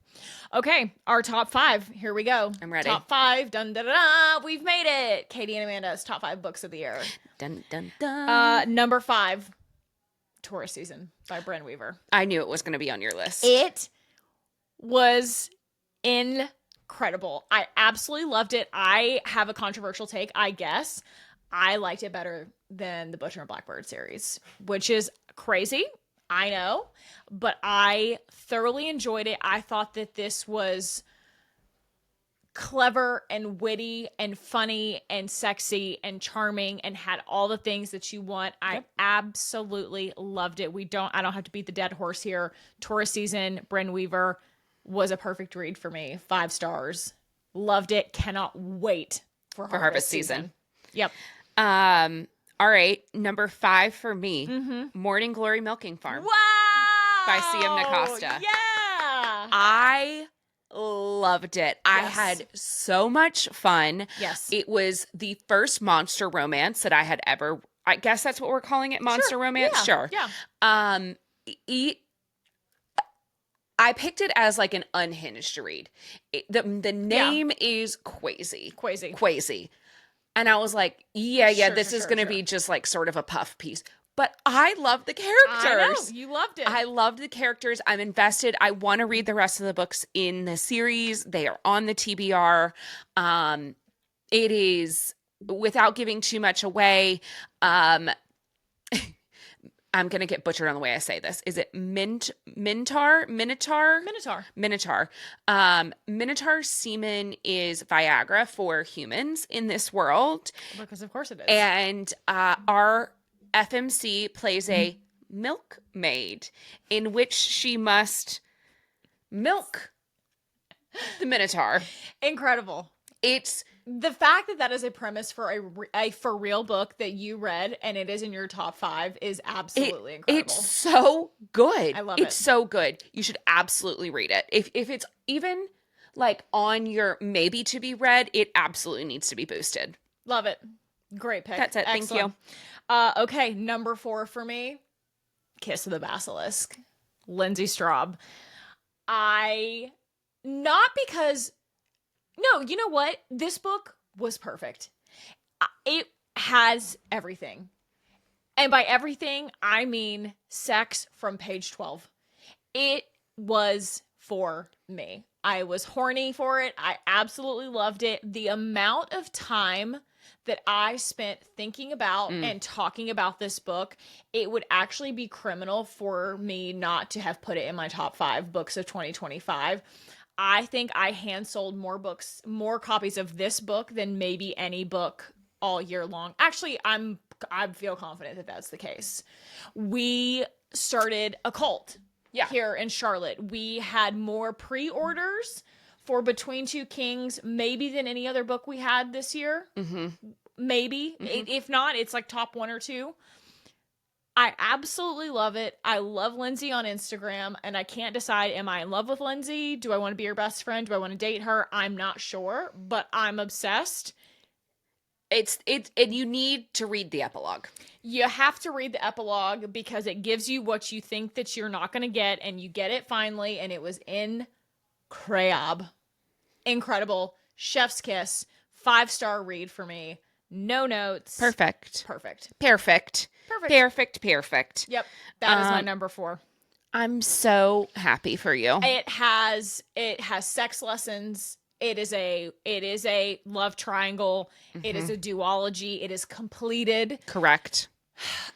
Okay, our top 5. Here we go. I'm ready. Top 5. Dun dun dun. We've made it. Katie and Amanda's top 5 books of the year. Dun dun dun. Number 5, Taurus Season by Bryn Weaver. I knew it was going to be on your list. It was incredible. I absolutely loved it. I have a controversial take, I guess. I liked it better than the Butcher and Blackbird series, which is crazy. I know, but I thoroughly enjoyed it. I thought that this was clever and witty and funny and sexy and charming and had all the things that you want. I absolutely loved it. I don't have to beat the dead horse here. Taurus Season, Bryn Weaver was a perfect read for me. 5 stars. Loved it. Cannot wait for Harvest Season. Yep. All right. Number 5 for me. Morning Glory Milking Farm. Wow. By C.M. Nacosta. Yeah. I loved it. Yes. I had so much fun. Yes. It was the first monster romance that I had ever, I guess that's what we're calling it, monster romance? Yeah. Sure. Yeah. I picked it as like an unhinged read. The name is Quasi. And I was like, yeah, this is going to be just like sort of a puff piece. But I love the characters. I know. You loved it. I loved the characters. I'm invested. I want to read the rest of the books in the series. They are on the TBR. It is, without giving too much away, I'm going to get butchered on the way I say this. Is it Minotaur? Minotaur semen is Viagra for humans in this world. Because of course it is. And our FMC plays a milkmaid in which she must milk the Minotaur. Incredible. It's the fact that that is a premise for a for real book that you read and it is in your top 5 is absolutely incredible. It's so good. I love it. It's so good. You should absolutely read it. If it's even like on your maybe to be read, it absolutely needs to be boosted. Love it. Great pick. That's it. Excellent. Thank you. Okay, number 4 for me, Kiss of the Basilisk, Lindsay Straub. No, you know what? This book was perfect. It has everything. And by everything, I mean sex from page 12. It was for me. I was horny for it. I absolutely loved it. The amount of time that I spent thinking about and talking about this book, it would actually be criminal for me not to have put it in my top 5 books of 2025. I think I hand sold more copies of this book than maybe any book all year long. Actually, I feel confident that that's the case. We started a cult here in Charlotte. We had more pre-orders for Between Two Kings maybe than any other book we had this year. Mm-hmm. Maybe. Mm-hmm. If not, it's like top 1 or 2. I absolutely love it. I love Lindsay on Instagram, and I can't decide, am I in love with Lindsay? Do I want to be her best friend? Do I want to date her? I'm not sure, but I'm obsessed. And you need to read the epilogue. You have to read the epilogue because it gives you what you think that you're not going to get, and you get it finally, and it was incredible. Chef's kiss. 5-star read for me. No notes. Perfect. Yep. That is my number 4. I'm so happy for you. It has sex lessons. It is a love triangle. Mm-hmm. It is a duology. It is completed. Correct.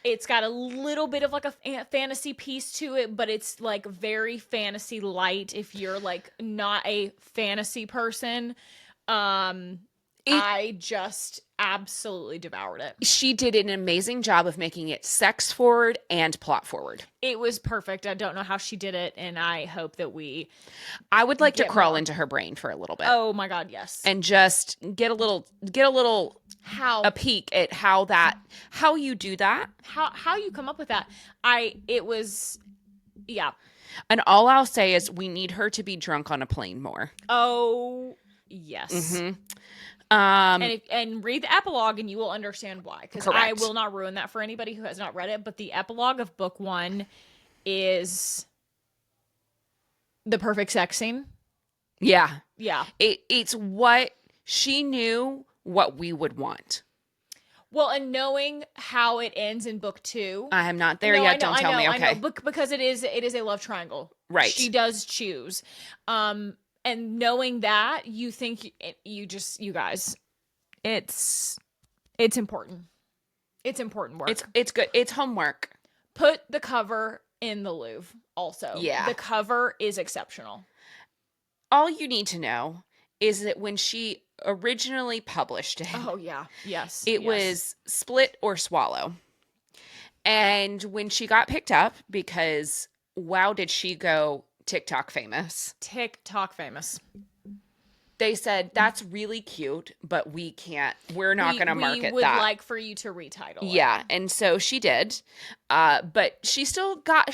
It's got a little bit of like a fantasy piece to it, but it's like very fantasy light if you're like not a fantasy person. I just absolutely devoured it. She did an amazing job of making it sex forward and plot forward. It was perfect. I don't know how she did it, and I hope that I would like to crawl into her brain for a little bit. Oh my God, yes. And just get a little a peek at how you do that. How you come up with that. Yeah. And all I'll say is we need her to be drunk on a plane more. Oh, yes. Mm-hmm. And read the epilogue and you will understand why. Because I will not ruin that for anybody who has not read it. But the epilogue of book 1 is the perfect sex scene. Yeah. Yeah. It's what she knew what we would want. Well, and knowing how it ends in book 2. I am not there yet. Don't tell me. Okay. I know, because it is a love triangle. Right. She does choose. And knowing that, you think you guys, it's important. It's important work. It's good. It's homework. Put the cover in the Louvre also. Yeah. The cover is exceptional. All you need to know is that when she originally published it. Oh, yeah. Yes. It was split or swallow. And when she got picked up, because wow, did she go TikTok famous. They said, that's really cute, but we're not going to market that. We would like for you to retitle it. Yeah, and so she did. But she still got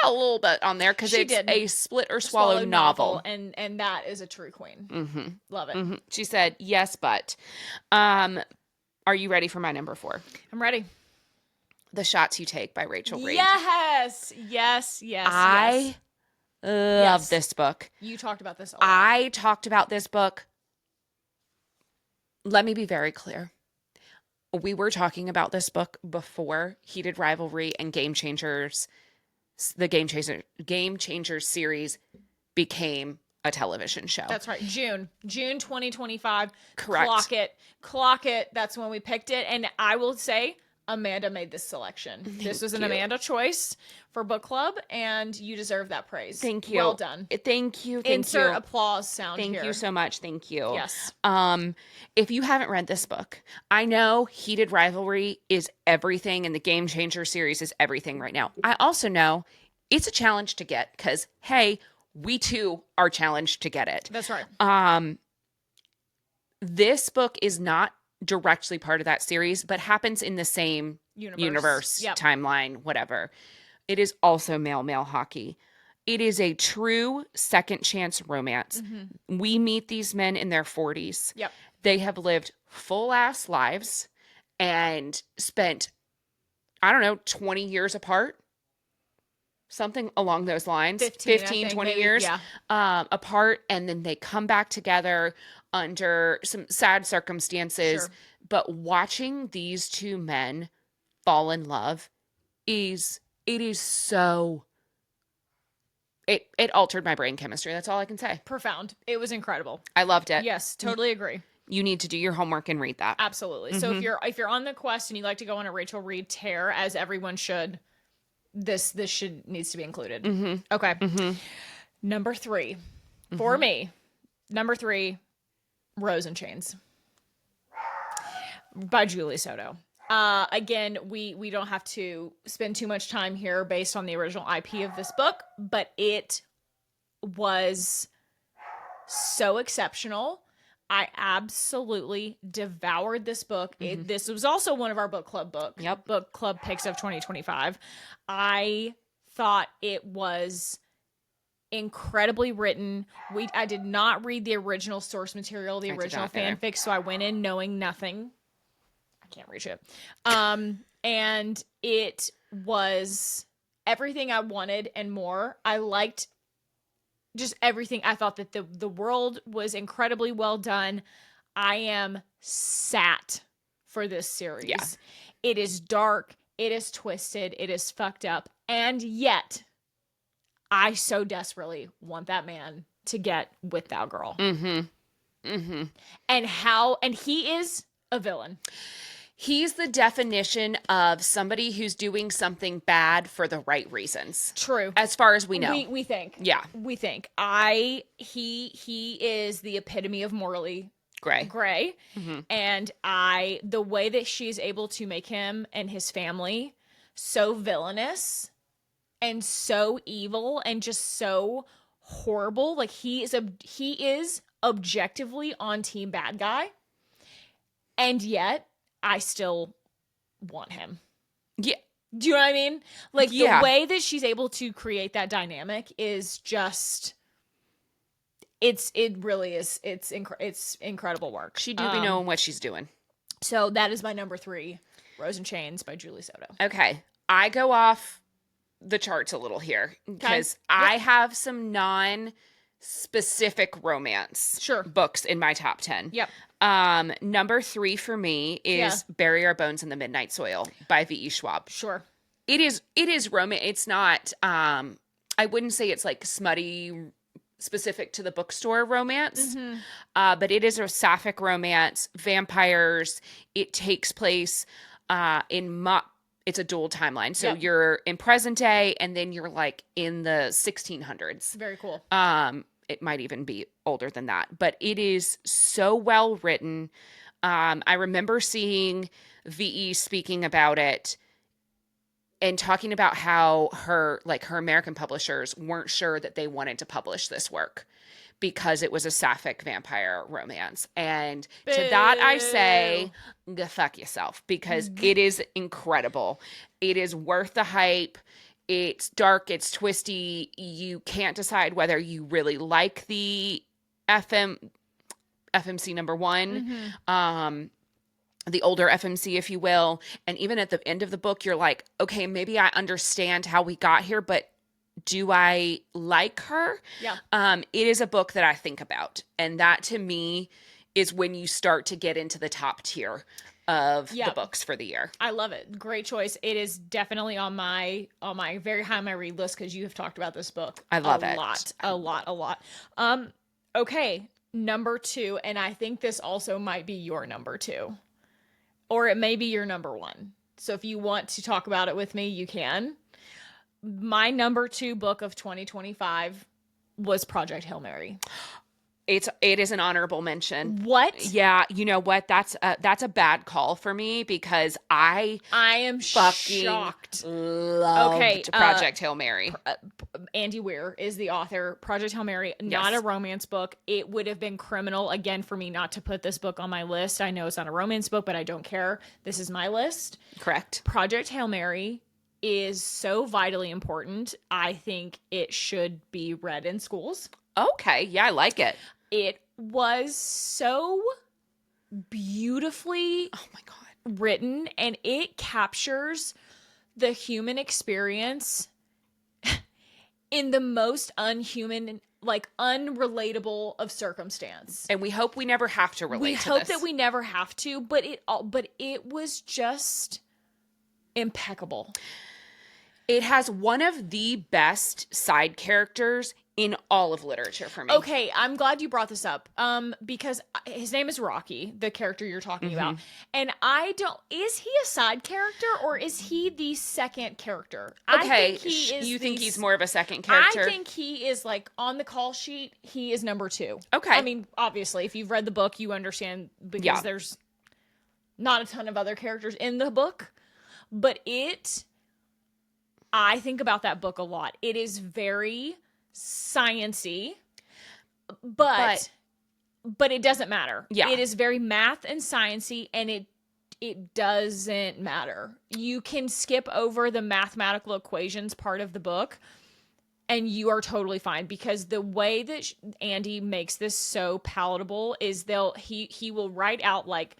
a little bit on there because it's a split or swallow novel. And that is a true queen. Mm-hmm. Love it. Mm-hmm. She said, yes, but. Are you ready for my number 4? I'm ready. The Shots You Take by Rachel Reed. Yes. I love this book. You talked about this a lot. I talked about this book. Let me be very clear. We were talking about this book before Heated Rivalry and Game Changers, the Game Changers series became a television show. That's right. June 2025. Correct. Clock it. That's when we picked it. And I will say, Amanda made this selection. This was an Amanda choice for book club, and you deserve that praise. Thank you. Well done. Thank you. Insert applause sound here. Thank you so much. Thank you. Yes. If you haven't read this book, I know Heated Rivalry is everything, and the Game Changer series is everything right now. I also know it's a challenge to get because, hey, we too are challenged to get it. That's right. This book is not directly part of that series, but happens in the same universe timeline, whatever. It is also male hockey. It is a true second chance romance. Mm-hmm. We meet these men in their 40s. Yep. They have lived full ass lives and spent, 20 years apart. Something along those lines. 15 20 years apart. And then they come back together under some sad circumstances. Sure. But watching these two men fall in love it altered my brain chemistry. That's all I can say. Profound. It was incredible. I loved it. Yes, totally agree. You need to do your homework and read that. Absolutely. Mm-hmm. So if you're on the quest and you like to go on a Rachel Reed tear, as everyone should, this needs to be included. Mm-hmm. Okay. Mm-hmm. Number 3 for me. Number 3, Rose and Chains by Julie Soto. Again, we don't have to spend too much time here based on the original IP of this book, but it was so exceptional. I absolutely devoured this book. Mm-hmm. This was also one of our book club picks of 2025. I thought it was incredibly written. I did not read the original source material, the original fanfic, so I went in knowing nothing. I can't reach it. And it was everything I wanted and more. I liked just everything. I thought that the world was incredibly well done. I am sat for this series. Yeah. It is dark. It is twisted. It is fucked up. And yet, I so desperately want that man to get with that girl. Mm-hmm. Mm-hmm. And he is a villain. He's the definition of somebody who's doing something bad for the right reasons. True. As far as we know. We think. Yeah. We think. He is the epitome of morally gray. Mm-hmm. And the way that she's able to make him and his family so villainous and so evil and just so horrible. Like he is objectively on team bad guy. And yet I still want him. Yeah. Do you know what I mean? Like the way that she's able to create that dynamic is just, it's incredible work. She do be knowing what she's doing. So that is my number 3, Rose and Chains by Julie Soto. Okay. I go off the charts a little here because I have some non-specific romance books in my top 10. Yep. Number 3 for me is Bury Our Bones in the Midnight Soil by V.E. Schwab. Sure. It is romance. It's not, I wouldn't say it's like smutty specific to the bookstore romance, but it is a sapphic romance, vampires. It takes place, it's a dual timeline. So you're in present day and then you're like in the 1600s. Very cool. It might even be older than that, but it is so well written. I remember seeing VE speaking about it and talking about how her American publishers weren't sure that they wanted to publish this work because it was a sapphic vampire romance. And to that I say, go fuck yourself, because it is incredible. It is worth the hype. It's dark, it's twisty. You can't decide whether you really like the FMC number 1, the older FMC, if you will. And even at the end of the book, you're like, okay, maybe I understand how we got here, but do I like her? Yeah. It is a book that I think about. And that to me is when you start to get into the top tier of the books for the year. I love it. Great choice. It is definitely on my very high on my read list because you have talked about this book. I love it. A lot. Okay, number 2, and I think this also might be your number 2. Or it may be your number 1. So if you want to talk about it with me, you can. My number 2 book of 2025 was Project Hail Mary. It is an honorable mention. What? Yeah, you know what? That's a bad call for me because I am shocked. Loved Project Hail Mary. Andy Weir is the author. Project Hail Mary, not a romance book. It would have been criminal again for me not to put this book on my list. I know it's not a romance book, but I don't care. This is my list. Correct. Project Hail Mary is so vitally important. I think it should be read in schools. Okay, yeah, I like it. It was so beautifully written, and it captures the human experience in the most unhuman, like unrelatable of circumstance. And we hope we never have to relate to this. We hope that we never have to, but it was just impeccable. It has one of the best side characters in all of literature for me. Okay, I'm glad you brought this up. Because his name is Rocky, the character you're talking about. And is he a side character or is he the second character? Okay, you think he's more of a second character? I think he is like on the call sheet, he is number 2. Okay. I mean, obviously, if you've read the book, you understand because there's not a ton of other characters in the book. But I think about that book a lot. It is very science-y, but it doesn't matter. Yeah. It is very math and science-y, and it doesn't matter. You can skip over the mathematical equations part of the book, and you are totally fine because the way that Andy makes this so palatable is he will write out like,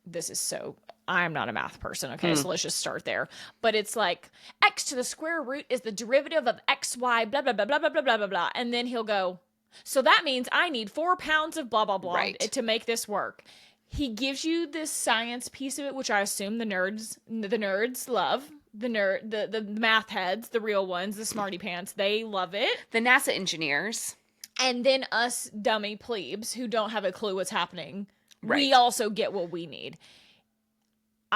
this is so... I'm not a math person, okay? So let's just start there. But it's like, x to the square root is the derivative of xy, blah, blah, blah, blah, blah, blah, blah, blah, blah. And then he'll go, so that means I need 4 pounds of blah, blah, blah to make this work. He gives you this science piece of it, which I assume the nerds love. The math heads, the real ones, the smarty pants, they love it. The NASA engineers. And then us dummy plebes who don't have a clue what's happening, we also get what we need.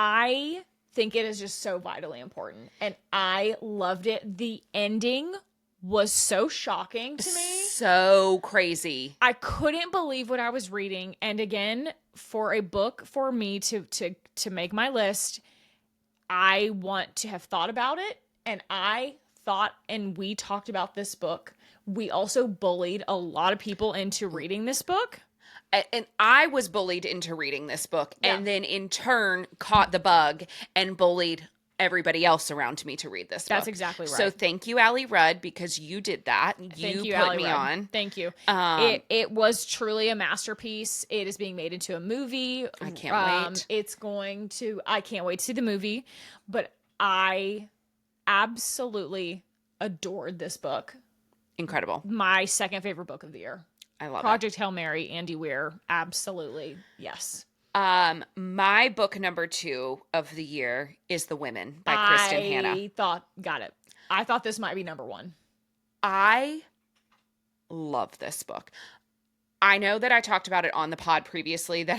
I think it is just so vitally important, and I loved it. The ending was so shocking to me. So crazy. I couldn't believe what I was reading, and again, for a book for me to make my list, I want to have thought about it, and I thought, and we talked about this book. We also bullied a lot of people into reading this book. And I was bullied into reading this book and then in turn caught the bug and bullied everybody else around me to read this book. That's exactly right. So thank you, Allie Rudd, because you did that. Thank you, put Allie me Rudd. on. Thank you. It was truly a masterpiece. It is being made into a movie. I can't wait. I can't wait to see the movie, but I absolutely adored this book. Incredible. My second favorite book of the year. I love Project Hail Mary, Andy Weir. Absolutely. Yes. My book number 2 of the year is The Women by Kristen Hanna. Got it. I thought this might be number 1. I love this book. I know that I talked about it on the pod previously that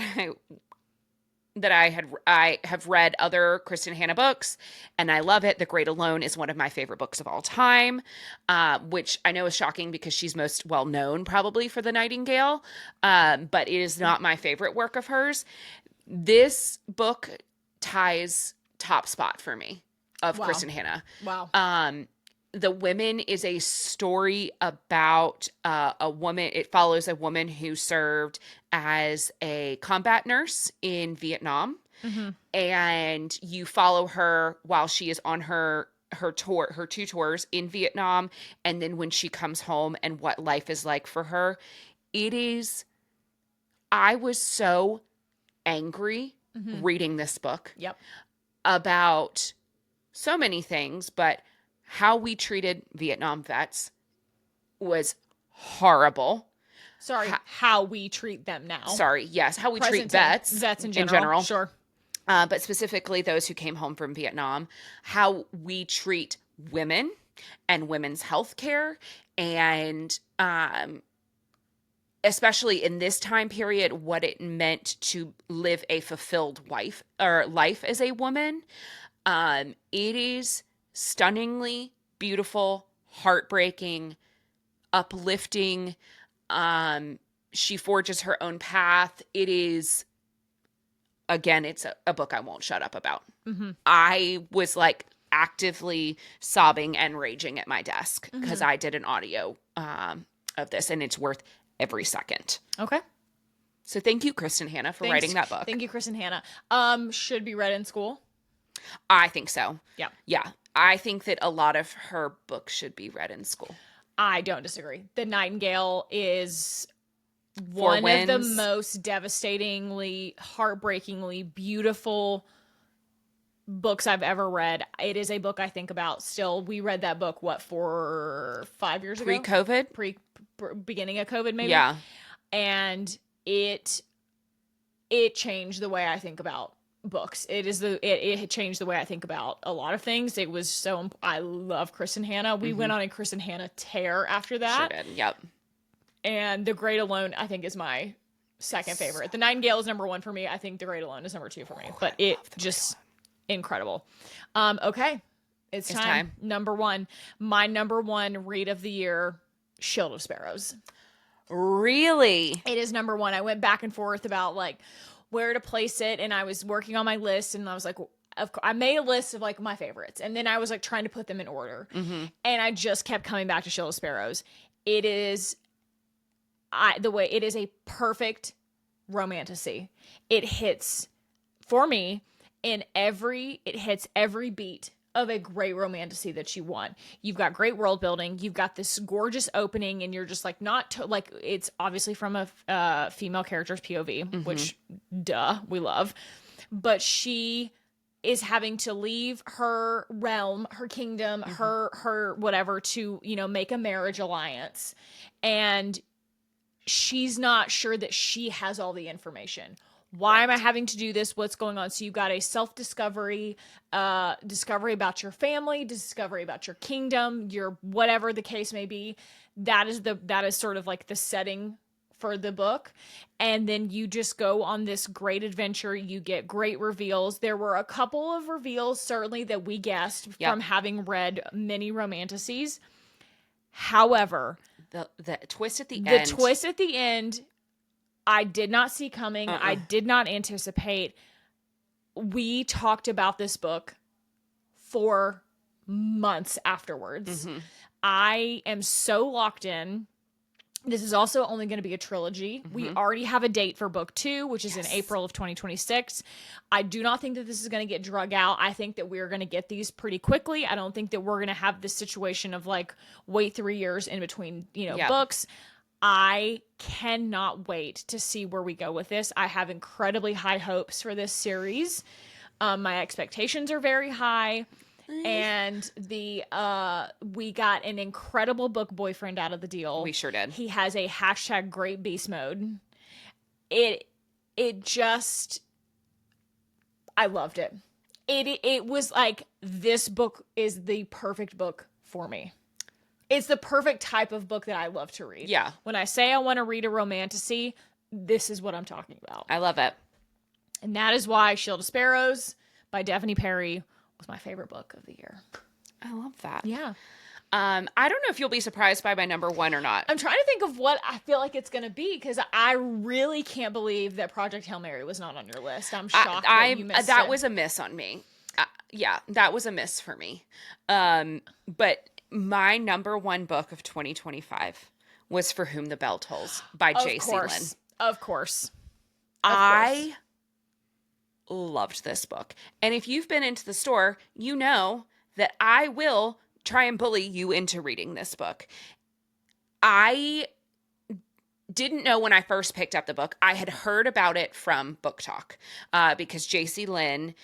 I have read other Kristen Hanna books and I love it. The Great Alone is one of my favorite books of all time, which I know is shocking because she's most well known probably for The Nightingale, but it is not my favorite work of hers. This book ties top spot for me of Kristen Hanna. Wow. The Women is a story about a woman. It follows a woman who served as a combat nurse in Vietnam. Mm-hmm. And you follow her while she is on her tour, her 2 tours in Vietnam. And then when she comes home and what life is like for her. I was so angry reading this book. Yep. About so many things, but how we treated Vietnam vets was horrible. Sorry, how we treat them now. Sorry, yes, how we treat Vets in general. Sure. But specifically those who came home from Vietnam, how we treat women and women's health care, and especially in this time period, what it meant to live a fulfilled life as a woman. It is stunningly beautiful, heartbreaking, uplifting. She forges her own path. It is, again, it's a book I won't shut up about. Mm-hmm. I was like actively sobbing and raging at my desk because I did an audio of this, and it's worth every second. Okay. So thank you, Kristen Hanna, for writing that book. Thank you, Kristen Hanna. Should be read in school. I think so. Yeah. Yeah. I think that a lot of her books should be read in school. I don't disagree. The Nightingale is one of the most devastatingly, heartbreakingly beautiful books I've ever read. It is a book I think about still. We read that book, 5 years ago? Pre-COVID? Beginning of COVID, maybe? Yeah. And it changed the way I think about books. It changed the way I think about a lot of things. It was so, I love Kristen Hanna. We went on a Kristen Hanna tear after that. Sure did. Yep. And The Great Alone, I think, is my second favorite. The Nightingale is number one for me. I think The Great Alone is number two for me. But it just incredible. Okay. It's time. Number one. My number one read of the year, Shield of Sparrows. Really? It is number one. I went back and forth about like where to place it, and I was working on my list, and I was like, I made a list of like my favorites, and then I was like trying to put them in order, and I just kept coming back to Shield of Sparrows. It is, it is a perfect romantasy. It hits for me it hits every beat of a great romantasy that you want. You've got great world building. You've got this gorgeous opening, and you're just like like it's obviously from a female character's POV, which we love. But she is having to leave her realm, her kingdom, her whatever to, make a marriage alliance. And she's not sure that she has all the information. Why am I having to do this? What's going on? So you've got a self-discovery, discovery about your family, discovery about your kingdom, your whatever the case may be. That is sort of like the setting for the book. And then you just go on this great adventure. You get great reveals. There were a couple of reveals, certainly, that we guessed from having read many romantasies. However, the twist at the end, I did not see coming. I did not anticipate. We talked about this book for months afterwards. I am so locked in. This is also only going to be a trilogy. We already have a date for book 2, which is in April of 2026. I do not think that this is going to get drug out. I think that we're going to get these pretty quickly. I don't think that we're going to have this situation of like wait 3 years in between, books. I cannot wait to see where we go with this. I have incredibly high hopes for this series. My expectations are very high. And we got an incredible book boyfriend out of the deal. We sure did. He has a # great beast mode. It just, I loved it. It was like, this book is the perfect book for me. It's the perfect type of book that I love to read. Yeah. When I say I want to read a romantasy, this is what I'm talking about. I love it. And that is why Shield of Sparrows by Daphne Perry was my favorite book of the year. I love that. Yeah. I don't know if you'll be surprised by my number one or not. I'm trying to think of what I feel like it's going to be, because I really can't believe that Project Hail Mary was not on your list. I'm shocked that you missed that it. was a miss on me. Yeah, that was a miss for me. But my number one book of 2025 was For Whom the Bell Tolls by J.C. Lynn. Of course. I loved this book. And if you've been into the store, you know that I will try and bully you into reading this book. I didn't know when I first picked up the book. I had heard about it from Book Talk because J.C. Lynn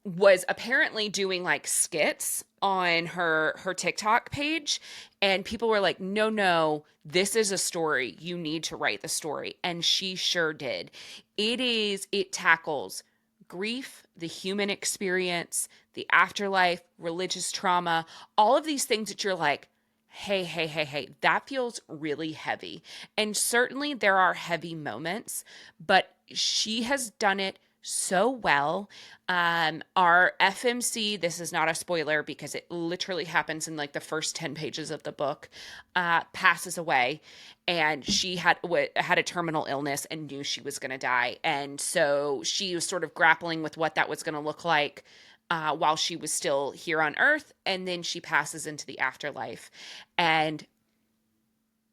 was apparently doing like skits on her TikTok page, and people were like, no, this is a story, you need to write the story. And she sure did. It tackles grief, the human experience, the afterlife, religious trauma, all of these things that you're like, hey, that feels really heavy. And certainly there are heavy moments, but she has done it so well. Our FMC, this is not a spoiler because it literally happens in like the first 10 pages of the book, passes away, and she had a terminal illness and knew she was going to die. And so she was sort of grappling with what that was going to look like while she was still here on Earth. And then she passes into the afterlife. And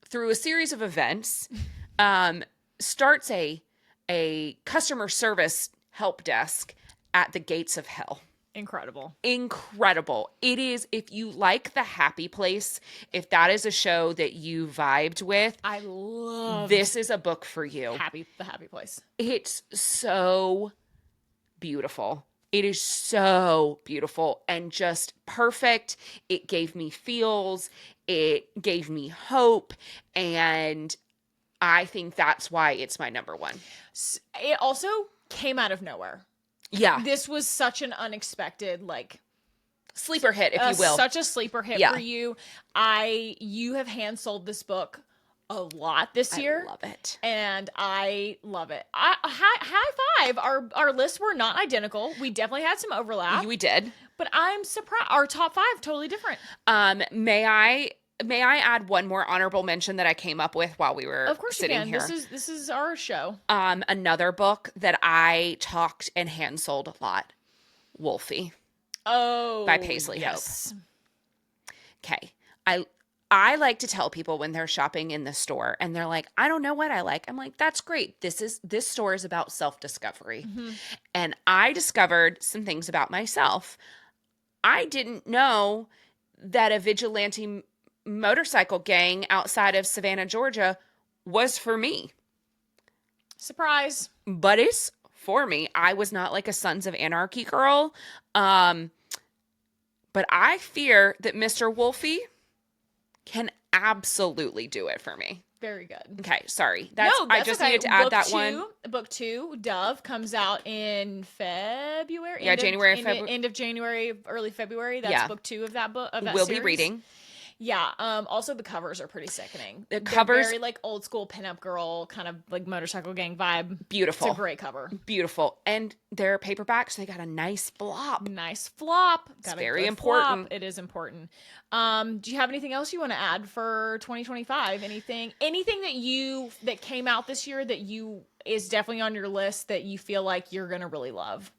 through a series of events, starts a customer service help desk at the gates of hell. Incredible. It is, if you like The Happy Place, if that is a show that you vibed with, I love this is a book for you. The Happy Place. It's so beautiful. It is so beautiful and just perfect. It gave me feels. It gave me hope. And I think that's why it's my number one. It also came out of nowhere. Yeah. This was such an unexpected, like, sleeper hit, if you will. Such a sleeper hit for you. You have hand sold this book a lot this year. I love it. And I love it. High five. Our lists were not identical. We definitely had some overlap. We did. But I'm surprised. Our top 5 totally different. May I add one more honorable mention that I came up with while we were sitting here? This is our show. Another book that I talked and hand sold a lot, Wolf.E. Oh, by Paisley yes. Hope. Okay. I like to tell people when they're shopping in the store and they're like, I don't know what I like. I'm like, that's great. This store is about self-discovery. Mm-hmm. And I discovered some things about myself. I didn't know that a vigilante motorcycle gang outside of Savannah, Georgia was for me. Surprise. But it's for me. I was not like a Sons of Anarchy girl. But I fear that Mr. Wolf.E can absolutely do it for me. Very good. Okay, sorry. I just needed to add that one. Book 2, Dove, comes out in February. Yeah, January, February. End of January, early February. That's book 2 of that book. We'll be reading. Yeah. Also, the covers are pretty sickening. The covers, very like old school pinup girl kind of like motorcycle gang vibe. Beautiful. It's a great cover. Beautiful, and they're paperbacks. So they got a nice flop. Nice flop. It's very important. Flop. It is important. Do you have anything else you want to add for 2025? Anything that came out this year that is definitely on your list that you feel like you're gonna really love?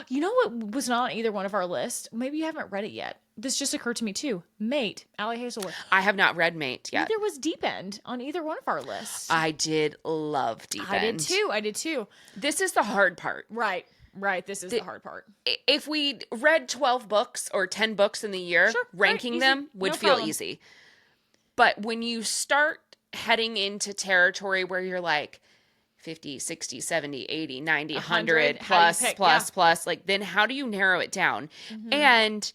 You know what was not on either one of our lists? Maybe you haven't read it yet. This just occurred to me too. Mate, Allie Hazelwood. I have not read Mate yet. Neither was Deep End on either one of our lists. I did love Deep End. I did too. This is the hard part. Right. This is the hard part. If we read 12 books or 10 books in the year, ranking them would feel easy. But when you start heading into territory where you're like 50, 60, 70, 80, 90, 100 plus, like, then how do you narrow it down? Mm-hmm. And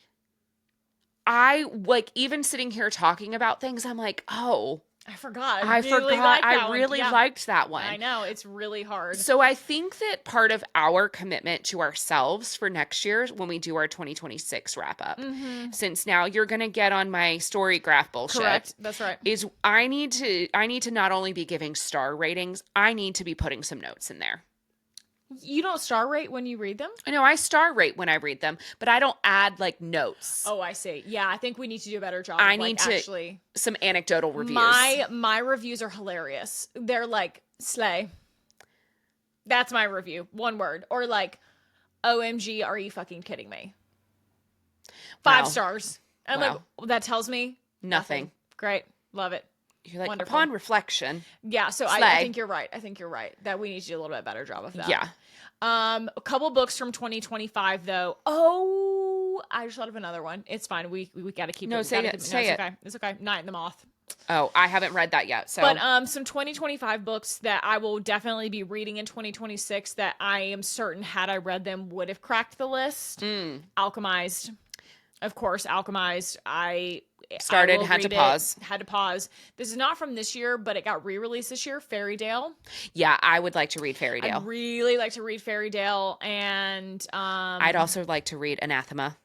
I, like, even sitting here talking about things, I'm like, oh, I forgot. I really liked that one. I know. It's really hard. So I think that part of our commitment to ourselves for next year when we do our 2026 wrap up, since now you're going to get on my story graph bullshit. Correct. That's right. Is I need to not only be giving star ratings, I need to be putting some notes in there. You don't star rate when you read them? I know I star rate when I read them, but I don't add like notes. Oh, I see. Yeah, I think we need to do a better job. I need to actually some anecdotal reviews. My reviews are hilarious. They're like slay. That's my review. One word. Or like, OMG, are you fucking kidding me? 5 stars. I'm like, that tells me nothing. Great. Love it. You're like, wonderful. Upon reflection. Yeah, so I think you're right. That we need to do a little bit better job of that. Yeah. A couple books from 2025 though. Oh, I just thought of another one. It's fine. We got to keep it. Say it. It's okay. Night in the Moth. Oh, I haven't read that yet. So, But some 2025 books that I will definitely be reading in 2026 that I am certain had I read them would have cracked the list. Alchemized. Of course, Alchemized. I started, will had to read it. pause. Had to pause. This is not from this year, but it got re-released this year. Fairy Tale. Yeah, I would like to read Fairy Tale. I'd really like to read Fairy Tale, and I'd also like to read Anathema.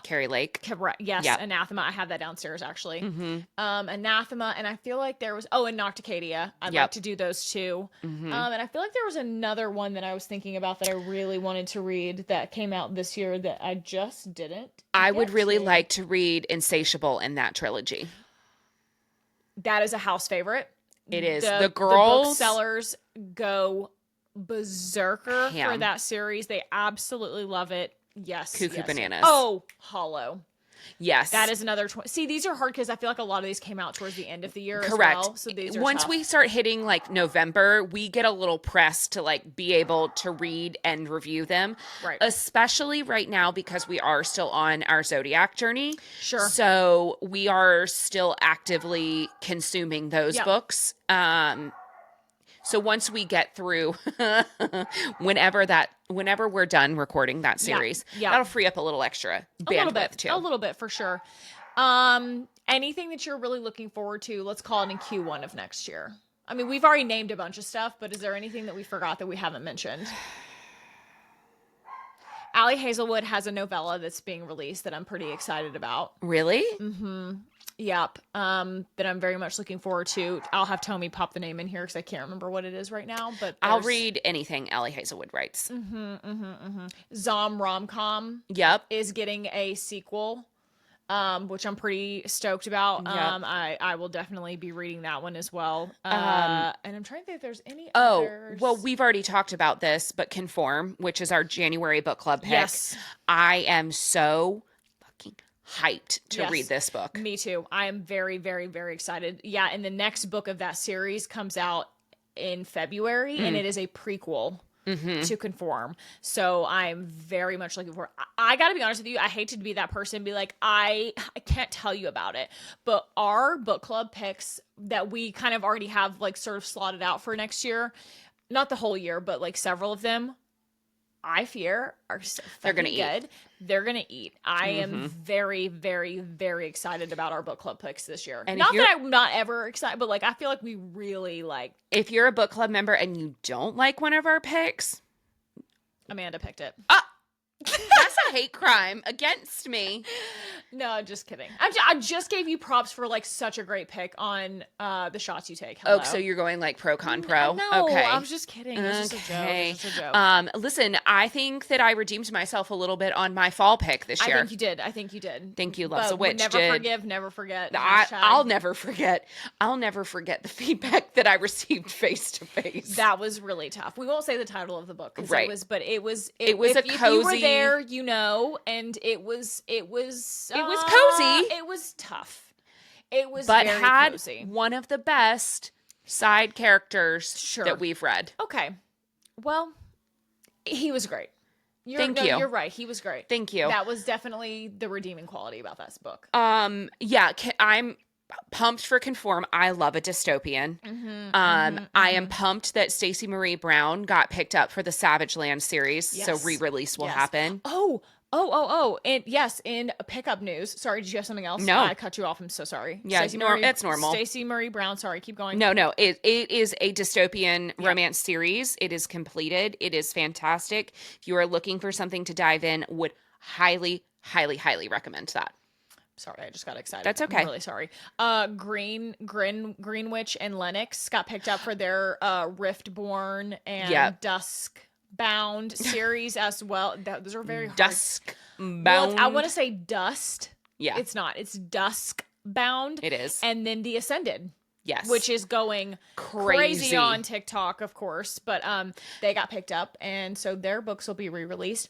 Carrie Lake. Correct. Yes, Yep. Anathema. I have that downstairs actually. Mm-hmm. Anathema, and I feel like there was and Nocticadia. I'd Yep. like to do those two. Mm-hmm. And I feel like there was another one that I was thinking about that I really wanted to read that came out this year that I just didn't. I would really to. like to read Insatiable in that trilogy. That is a house favorite. It is. The The girls booksellers go berserker for Ham. that series. They absolutely love it. Yes. Cuckoo yes. Bananas. Oh, Hollow. Yes. That is another. See, these are hard because I feel like a lot of these came out towards the end of the year. Correct. As well, so these are Once tough. we start hitting like November, we get a little pressed to like be able to read and review them. Right. Especially right now because we are still on our Zodiac journey. Sure. So we are still actively consuming those Yep. books. So once we get through, whenever we're done recording that series, Yeah. that'll free up a little extra bandwidth too. A little bit for sure. Anything that you're really looking forward to? Let's call it in Q1 of next year. I mean, we've already named a bunch of stuff, but is there anything that we forgot that we haven't mentioned? Allie Hazelwood has a novella that's being released that I'm pretty excited about. Really? Yep. That I'm very much looking forward to. I'll have Tommy pop the name in here because I can't remember what it is right now. But I'll read anything Allie Hazelwood writes. Zom Romcom Yep. is getting a sequel, which I'm pretty stoked about. Yep. I will definitely be reading that one as well. And I'm trying to think if there's any Oh, others. well, we've already talked about this, but Conform, which is our January book club pick. Yes. I am so fucking hyped to Yes. read this book. Me too. I am very, very, very excited. Yeah, and the next book of that series comes out in February, and it is a prequel to Conform. So I'm very much looking forward. I got to be honest with you. I hate to be that person and be like, I can't tell you about it. But our book club picks that we kind of already have like sort of slotted out for next year, not the whole year, but like several of them, I fear are so They're gonna fucking good. They're gonna eat. I am very, very, very excited about our book club picks this year. And Not if that I'm not ever excited, but like I feel like we really like. If you're a book club member and you don't like one of our picks, Amanda picked it. that's a hate crime against me. No, just kidding. I just gave you props for like such a great pick on the shots you take. Hello. Oh, so you're going like pro con pro? No, Okay. I was just kidding. It's just a joke. It's just a joke. Listen, I think that I redeemed myself a little bit on my fall pick this year. I think you did. I think you did. Thank you, Loves But a Witch. never did. forgive, never forget. I'll never forget. I'll never forget the feedback that I received face to face. That was really tough. We won't say the title of the book, Right. It was It was if a you were cozy- there, you know, and it was cozy. It was tough. It was but very had cozy. one of the best side characters Sure. that we've read. Okay, well, he was great. Thank you. You're right. He was great. Thank you. That was definitely the redeeming quality about this book. Yeah, I'm pumped for Conform. I love a dystopian. I am pumped that Stacey Marie Brown got picked up for the Savage Land series, so Yes. re-release will Yes. happen. Oh, and yes, in pickup news. Sorry, did you have something else? No. I cut you off. I'm so sorry. Yeah, it's normal. Stacey Marie Brown. Sorry, keep going. No, it is a dystopian romance series. It is completed. It is fantastic. If you are looking for something to dive in, would highly, highly, highly recommend that. Sorry, I just got excited. That's okay. I'm really sorry. Greenwich and Lennox got picked up for their Riftborn and Yep. Duskbound series as well. Those are very hard. Duskbound. Well, I want to say Dust. Yeah. It's not. It's Duskbound. It is. And then The Ascended. Yes. Which is going crazy on TikTok, of course. But they got picked up, and so their books will be re-released.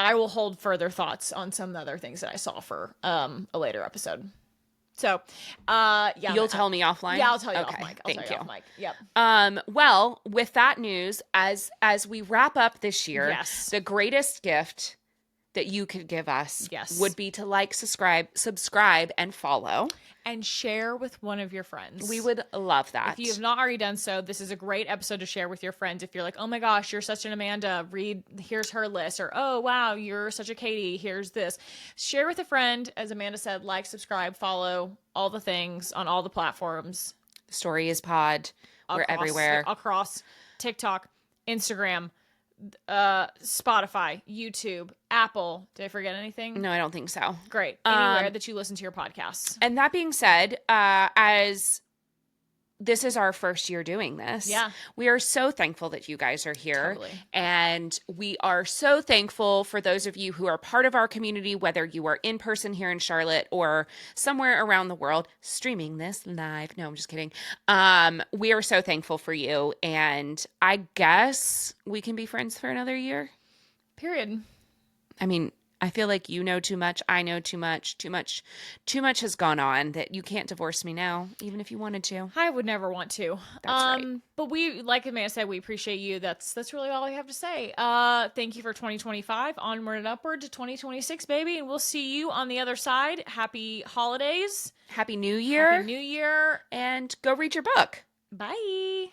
I will hold further thoughts on some other things that I saw for a later episode. So, yeah. You'll tell me offline? Yeah, I'll tell you Okay, off mic. thank you. Off mic. Yep. Well, with that news, as we wrap up this year, Yes. the greatest gift that you could give us Yes. would be to like, subscribe, and follow. And share with one of your friends. We would love that. If you have not already done so, this is a great episode to share with your friends. If you're like, oh my gosh, you're such an Amanda, here's her list. Or, oh wow, you're such a Katie, here's this. Share with a friend. As Amanda said, like, subscribe, follow, all the things on all the platforms. The Story is Pod. We're everywhere. Across TikTok, Instagram, Spotify, YouTube, Apple. Did I forget anything? No, I don't think so. Great. Anywhere that you listen to your podcasts. And that being said, as this is our first year doing this, Yeah. we are so thankful that you guys are here. Totally. And we are so thankful for those of you who are part of our community, whether you are in person here in Charlotte or somewhere around the world streaming this live. No, I'm just kidding. We are so thankful for you. And I guess we can be friends for another year. Period. I mean, I feel like you know too much. I know too much. Too much has gone on that you can't divorce me now, even if you wanted to. I would never want to. That's right. But we, like Amanda said, we appreciate you. That's really all I have to say. Thank you for 2025. Onward and upward to 2026, baby. And we'll see you on the other side. Happy holidays. Happy New Year. Happy New Year. And go read your book. Bye.